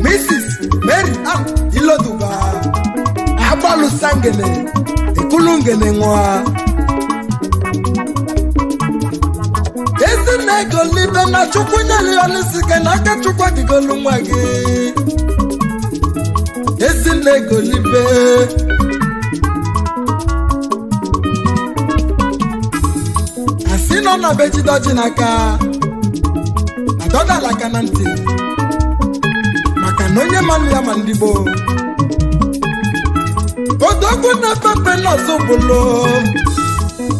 Mrs. Mary Ann Iloduba agbalụsa ngene ekulu ngene nwa ezinne golibe na Chukwu nyere ya n'isike na aka Chukwu adịgolu nwa gị ezinne golibe nọ na bejidoji n'aka adọdala aka na ntị maka na onye manụ ya ma ndị gboo odogwu na-epepe n'ọzọbụlo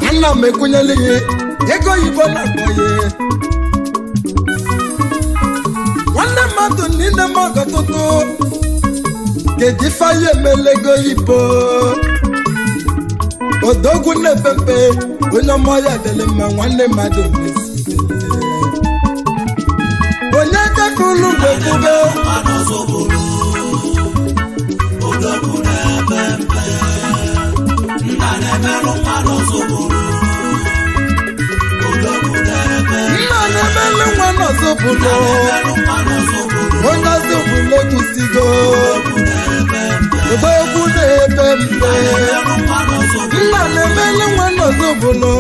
ana m ekwunyeli ya ego oyibo na-akpọ ya nwanne mmadụ niile m ọgọtụtụ ga-eji faya emele ego oyibo odogwu na-epepe onye ọma ya dịrị mma nwanne mmadụ onye kaka ụlọ mgbe kwube nna na-emelụ nwa n'ọzọbụrụ onye ọzọbụrụ ekwusigo odogwu na-epe mpe nna na-emelụ nwa n'ọzọbụrụ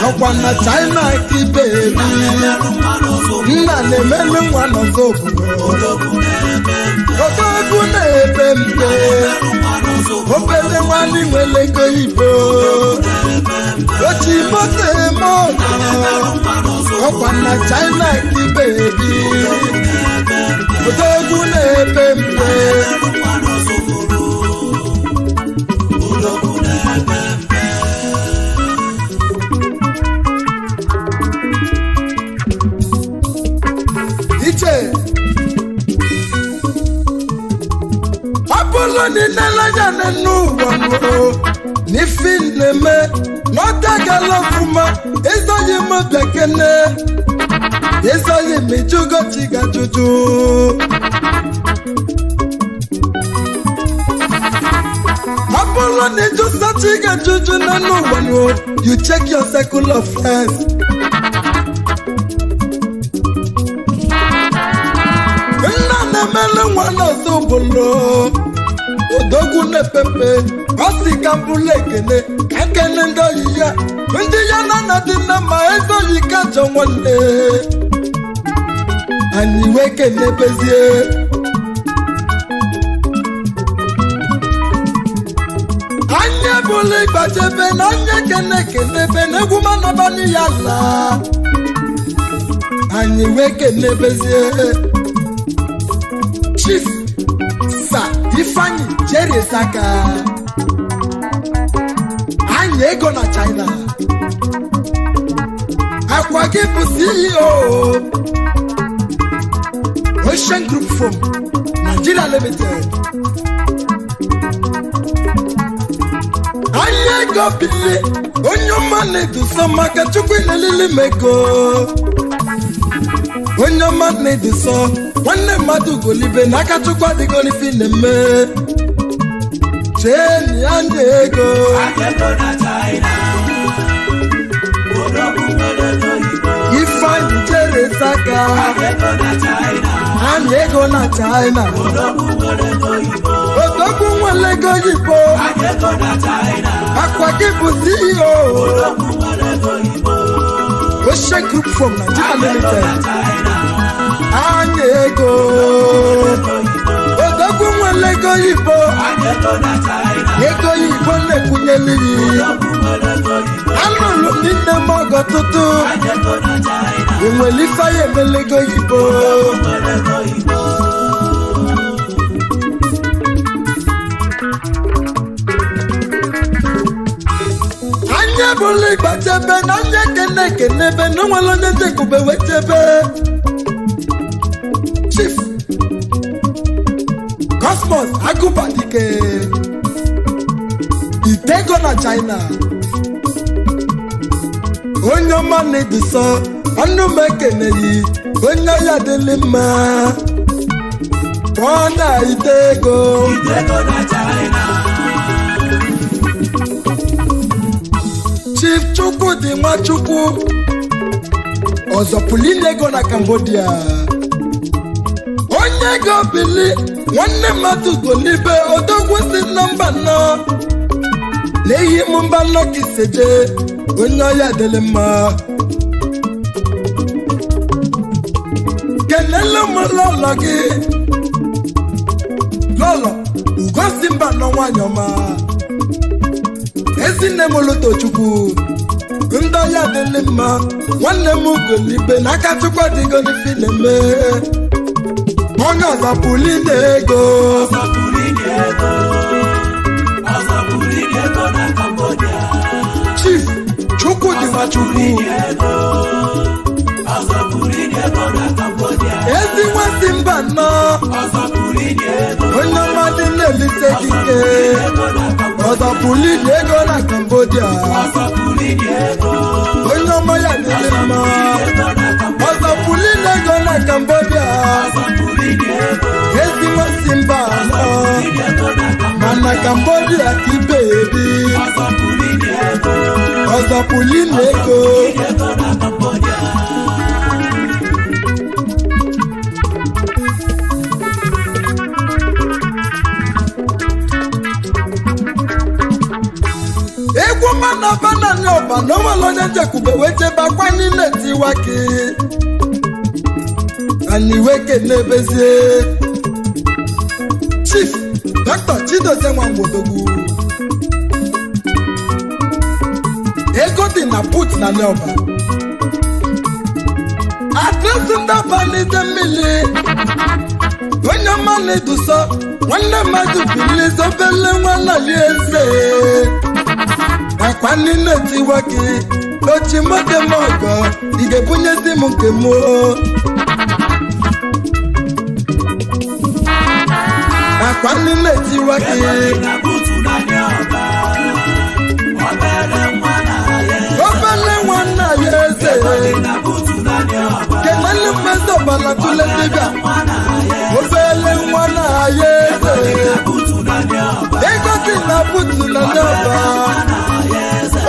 ọkwa na China kibe nna na-emelụ nwa n'ọzọbụrụ odogwu na-epe mpe obele nwanne nwere ego Igbo ochi moto eme ọgọ ọkwa na China kibe odogwu na-epe mpe iche ọbụlụ niile lanya n'ụwa n'ifi na-eme n'ọdagala ọfụma ezoghị m bekene ezoghị m ijugochi gajuju ọbụlụ na ijusachi gajuju n'ụwa you check your circle of friends nna na-emele nwa n'ọzọ bụlụ odogwu na-epepe ọ sị ka mbụlụ ekene ka nkene ndị oyi ya ndị ya na na dị nna ma ezoghị ka chọ nwanne anyị wee kenebezie anyị ebụlụ ịgbachebe na onye kene kenebe na egwu manabani ya laa anyị wee kenebezie Chief Sir Ifeanyi Jerry Saka anyị ego na China akwa gị bụ CEO Ocean Group Firm Nigeria Limited anyị ego bili onye ọma na-eduso maka Chukwu na-elili mego onye ọma na-eduso nwanne mmadụ golibe n'aka Chukwu adịgo n'ifi na-eme cheni anya ego Ifeanyi Jerry Saka anya ego na China odogwu nwere ego Igbo akwa gị bụ CEO Ocean Group Firm Nigeria Limited anya ego odogwu nwere ego Igbo na-ekwunyeli anụrụ nne m ọgọ tụtụ enwere ife ya emele ego Igbo anya ebụla ịgbachebe na anya kenebe na onwere onye njekwube wechebe Chief Cosmos Agụbadike Itego na China onye ọma na-eduso ọnụ m ekeneghị onye ya dịlị mma ọ na Itego na China Chief Chukwudi Nwachukwu ọzọpụlụ ego na Cambodia onye ego bili nwanne mmadụ golibe odogwu si nọmba 4 na-eyi m mba nnọ ka iseje onye ọya dịlị mma kelele m lọlọ gị lọlọ ugosi mba nọ nwanyị ọma ezinne m Tochukwu ndị ọya dịlị mma nwanne m golibe n'aka Chukwu adịgo n'ifi na-eme onye ọzọpụlụ ego Tochukwu ezi nwasị mba nọ onye ọmadị na-elite kike ọzọpụlidi ego na Cambodia onye ọma ya dịrị mma ọzọpụlidi ego na Cambodia ezi nwasị mba nọ mana Cambodia ka ibe ebi ọzọpụlidi ego egwu mana banana ọba na onwere onye njekwube wee chebe akwa niile tiwa gị anyị weke na-ebezie Chief Dr. Chidozie Nwangwodogwu ego dị na put na Neoba adresị ndaba n'ide mmiri onye ọma na-eduso nwanne mmadụ bilizi obele nwana ya eze akwa niile tiwa gị ochi moke m ọgọ ị ga-ebunyezi m nke m akwa niile tiwa gị obele nwanna ya eze kenelu mmezi ọbala tule dibịa obele nwanna ya eze ego dị na butu na Neoba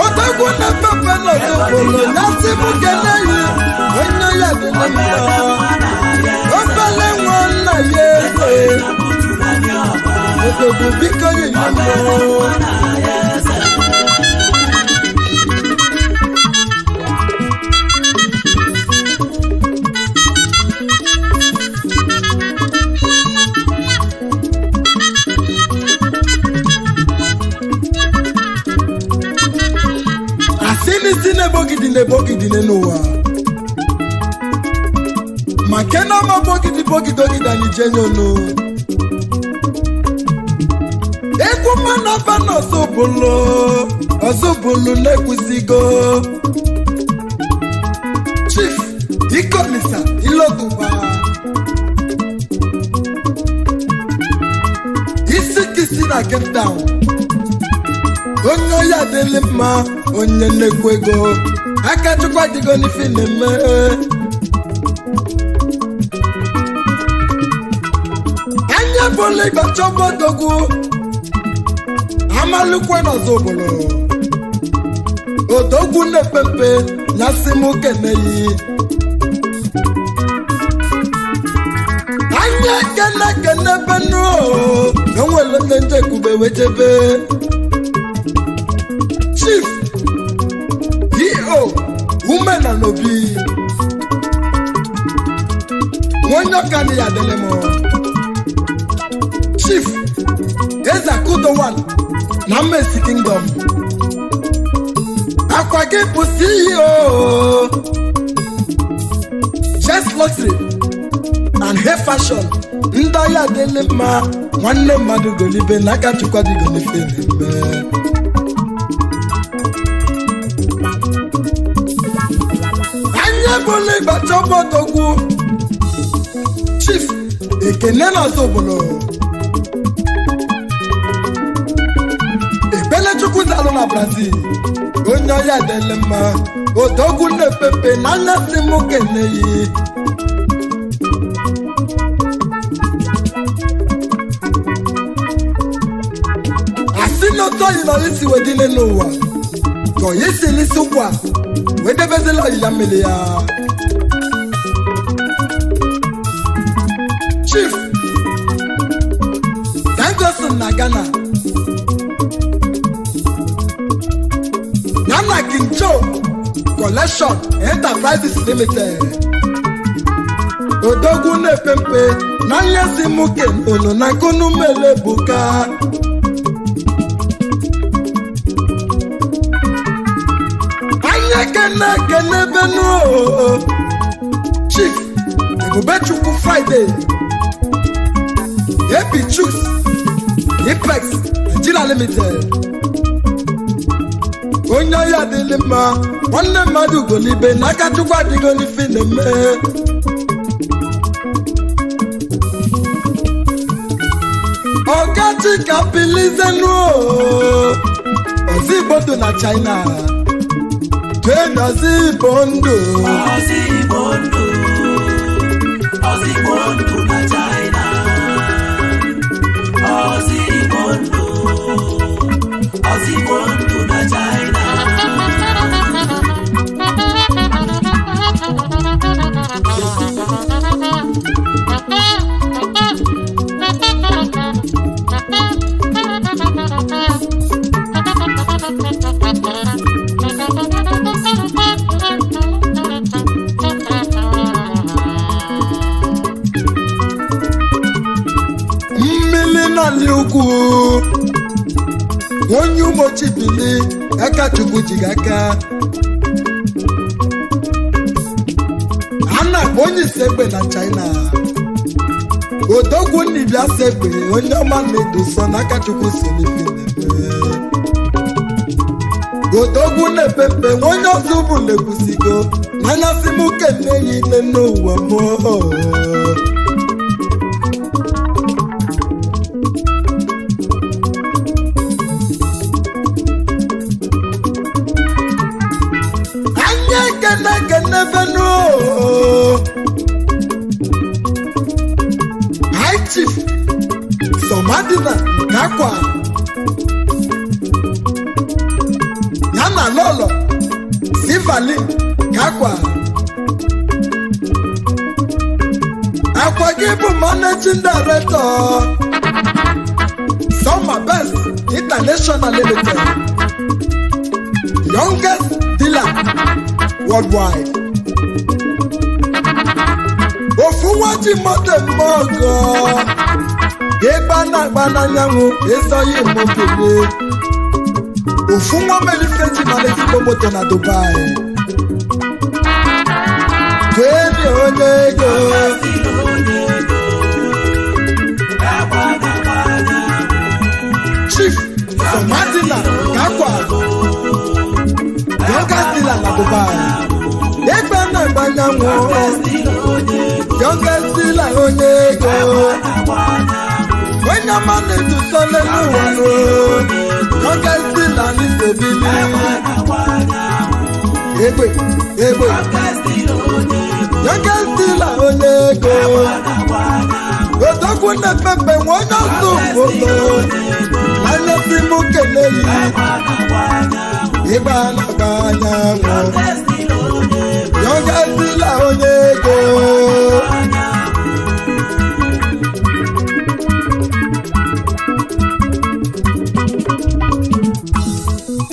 odogwu na pepe n'ọdụbolo nyasị m keneyi onye ya dị na mma obele nwanna ya eze odogwu biko yinye mmụọ isi na-ebogidi n'ụwa ma kena ọma bogidi anyị jenye onu egwu mmanụ ọba na ọzọbụlụ na-ekwusigo Chief Ikolisa Iloguba isi kisi na Cape Town onye oyi adịlị mma onye nnekwu ego aka chukwa dịgo n'ife na-eme anya bụla ịgbacha ọgbọdogwu amalụkwe n'ọzọ obodo odogwu na-epepe na simuke na-eyi anya kene benu onwere onye njekwube wechebe Chief D.O. Umena Nobi Wonyokani Yadelemo Chief Ezakudowan Namesi Kingdom Akwagipu CEO Chess Luxury and Hair Fashion Ndaya Delema Nwanne mmadụ golibe n'aka Chukwu dị golife n'ime ebole ịgbacha ọgbọdogwu Chief Ekene n'ọzọ obodo Ebelechukwu zalụ na Brazil onye ọya dele mma odogwu na-epepe na anya si m keneyi asị n'otu oyi na isi wedile n'ụwa ka oyi si n'isi ụkwa wedebezela ya mmele ya Chief Dangoson na Ghana Nana King Joe Collection Enterprises Limited odogwu na-epepe na nyesi muke olo na kunu mele buka Kene benu Chief Ebubechukwu Friday Epi Choose Ipex Nigeria Limited onye ya adịlị mma nwanne mmadụ golibe n'aka Chukwu adịgo n'ife na-eme ọgachi ka pilizenu Ozigbo ndụ na China twenye Ozigbo ndụ na China Ozigbo ndụ na China ugwu onye umochibili aka Chukwu ji aka ana onye segbe na China odogwu nibia segbe onye ọma na-edoso n'aka Chukwu si n'ife odogwu na-epepe onye ọzọ bụ na-ekwusigo n'anya si m kene ya ile n'ụwa m Kenevenu High Chief Somadina Kakwa Yana Lolo Sivali Kakwa Akwagibu Managing Director Summer Best International Limited Youngest Dealer Worldwide. Ofuwaji mode mogo. Ebana bana nyangu esoye mokele. Ofuwa melifeji malezi moto na Dubai. Twende onego. Chief Somadina Kakwa. Youngest dealer na Dubai. Egbe na gbanyanwo. Youngest dealer onyego. Onyeoma na-eduso n'ụwa no. Youngest dealer n'isebili. Egbe. Youngest dealer onyego. Odogwu na-epepe nwa onye ọsọ mbodo. Anya si mụ kelee yi. Ịgba na-agbanya nwụ Youngest dealer onyego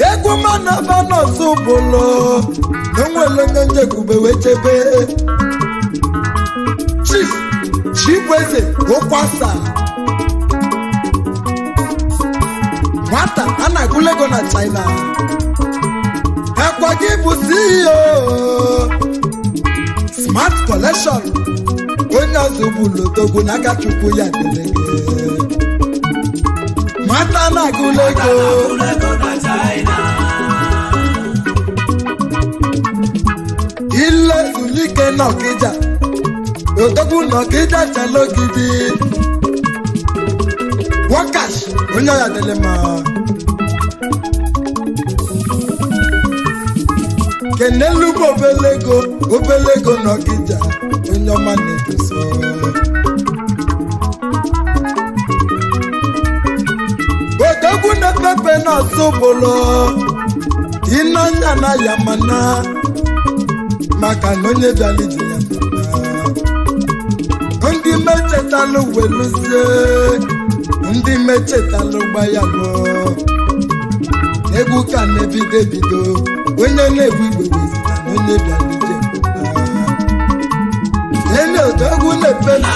egwu mana ba n'ọsọ bụlụ n'onwere onye njekwube wechebe Chief Chibueze Okwasa nwata a na-agụlego na China Akwagi bụ CEO Smart Collection onye ọzọ bụ lodogwu n'aka Chukwu ya delege nwata na-agụlego ile ulike n'Ọkịja odogwu n'Ọkịja chalogidi Wakash onye ya delema Kenelu bụ obelego n'Ọkịja onye ọma na-edoso odogwu na-epepe n'ọsọ bụlụ ịnọnya na ya mana maka na onye bịala iji ya ndị mechetalụ weluzie ndị mechetalụ gbayalụ egwu ka na-ebido ebido onye na-egwu igwe wezita na onye bịara ije ene odogwu na-epepe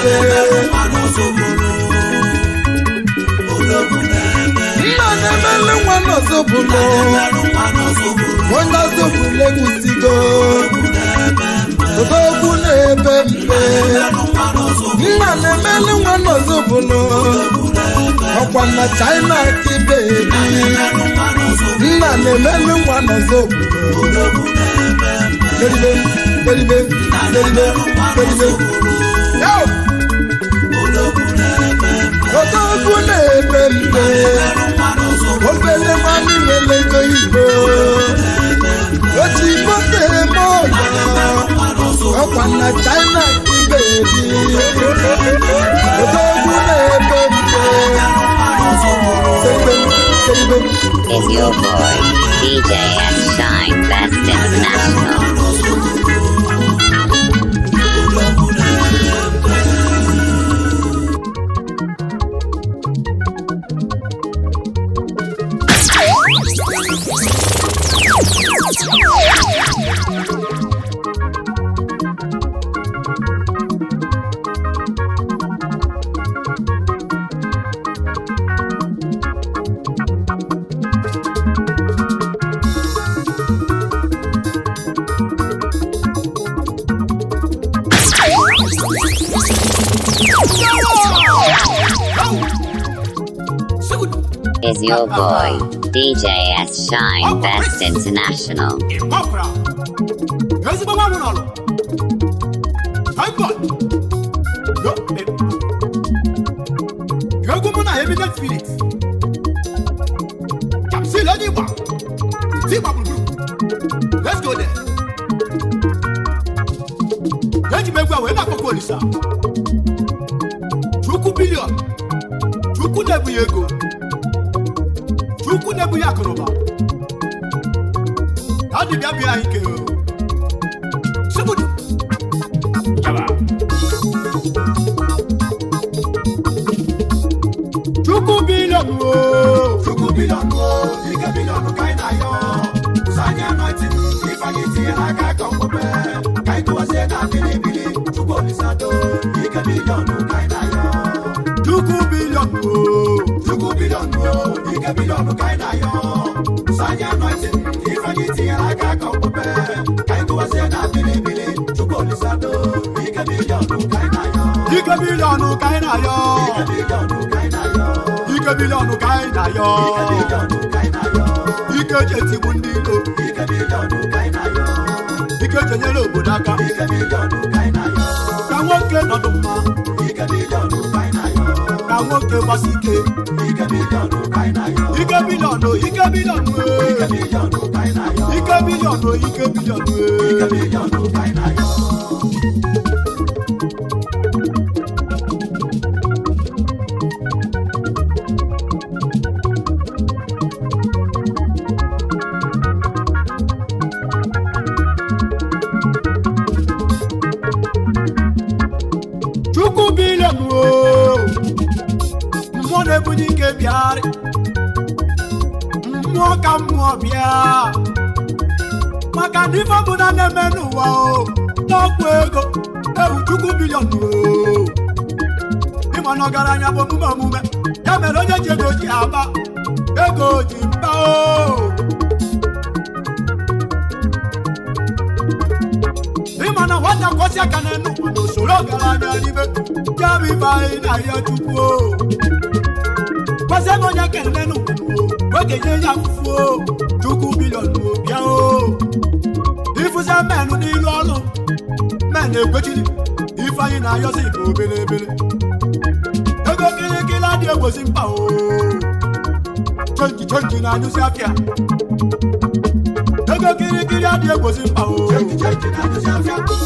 nna na-emelu nwa n'ọzọbụlụ onye ọzọbụlụ egwusigo odogwu na-ebe mbe nna na-emeli nwa n'ozubulu ọkwa na China ka ibe ebi nna na-emeli nwa n'ozubulu deribe deribe deribe deribe odogwu na-ebe mbe obele mmanụ nwere ego Igbo otu Igbo na-eme ọzọ ọkwa na China ka ibe ebi odogwu na-ebe mbe. Is your boy DJ S Shine Best International. Is your boy DJ S Shine Best International. Let's go there. Chukwu billion. Chukwu nebu ego. Chukwu nebu yakoroba. How did that be like? Somebody. Chukwu billion. Chukwu billion. Ike billion kaina yo. Sanya nothing. If I get here, I can't come back. Kaito was said that Billy. Chukwu lisado. Ike billion kaina yo. Chukwu billion. Chukwu billion. Ike billion kaina yo. Sanya nothing. If I get here, I can't come back. Kaito was said that Billy. Chukwu lisado. Ike billion kaina yo. Ike billion kaina yo. Ike billion kaina yo. Ike billion kaina yo. Ike billion kaina yo. Ike jeti bundilo. Ike billion kaina yo. Ike jenyelo bodaka. Ike billion kaina yo. Kawoke noduma. Ike billion kaina yo. Kawoke basike. Ike billion kaina yo. Ike billion kaina yo. Ike billion kaina yo. Ike billion kaina yo. Chukwu billion mmụọ na-ebunye ike bịarị mmụọ ka mmụọ bịa maka na ife ọbụla na-eme n'ụwa n'ọgwụ ego ewu Chukwu billion ịma na ọgaranya bụ omume ya mere onye ji ego ji aba ego ji mba ịma na nwata kwọsị aka n'enu n'usoro ọgaranya n'ime ya bụ ife anyị na ya Chukwu kwasị ebe onye kere n'enu oge nye ya afụfụ Chukwu billion bịa ifụzi menụ n'ilu ọlụ men ekwechiri ife anyị na-ayọzi ife obere ebere ego kirikiri adị egbozi mkpa chenji na-anyụzi afịa ego kirikiri adị egbozi mkpa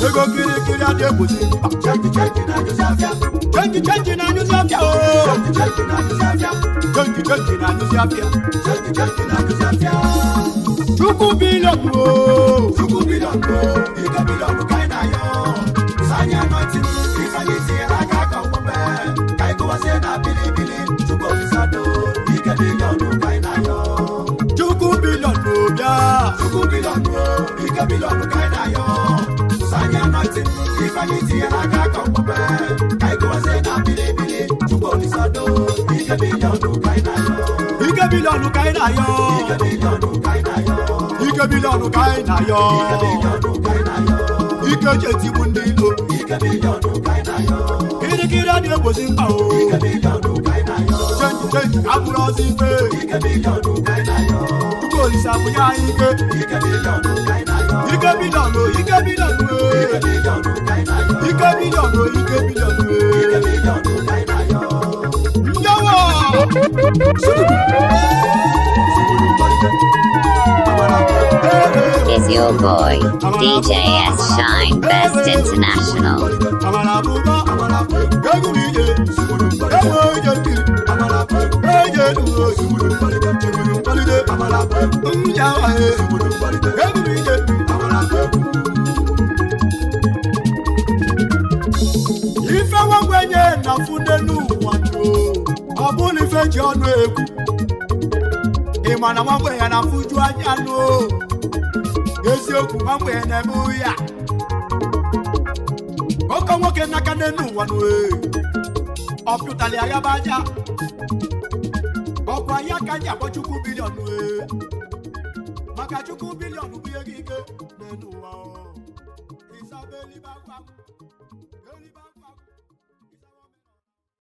ego kirikiri adị egbozi mkpa chenji na-anyụzi afịa chenji na-anyụzi afịa Chukwu billion Ike billion kaina yo. Sanya nothing. If I get here, I can't come back. Kaito was said that Billy. Chukwu lisado. Ike billion kaina yo. Chukwu billion yeah. Chukwu billion Ike billion kaina yo. Sanya nothing. If I get here, I can't come back. Kaito was said that Billy. Chukwu lisado. Ike billion kaina yo. Ike billion kaina yo. Ike billion kaina yo. Ike billion kaina yo. Ike billion kaina yo. ike jeti bụ ndị ilo kirikiri adị egbozi mkpa o chenji abụrụ ọzọ ife tupu olise abụnye anyị ike biliọnụ Is your boy, DJ S Shine Best International. Ife wagwenye na funelu wando Abuni feji ọnụ egwu Ịma na wagwenye na fuju anya no Eziokwu wagwenye na eme ya Ọkọ nwoke n'aka n'enu wano Ọpụtali agaba aja Ọkwa ya ka ji akpọ Chukwu biliọnụ Maka Chukwu biliọnụ bụ ihe gị ike n'enu ụwa Isabeli bagwa